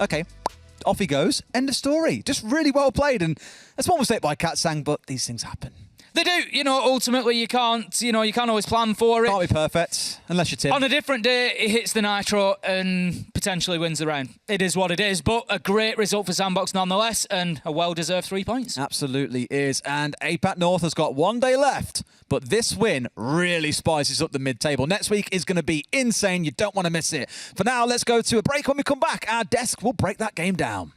okay, off he goes. End of story. Just really well played, and that's one mistake by Katsang, but these things happen. They do, ultimately you can't always plan for it. Can't be perfect, unless you're Tim. On a different day, it hits the nitro and potentially wins the round. It is what it is, but a great result for SANDBOX nonetheless, and a well-deserved 3 points. Absolutely is, and APAC North has got 1 day left, but this win really spices up the mid-table. Next week is going to be insane. You don't want to miss it. For now, let's go to a break. When we come back, our desk will break that game down.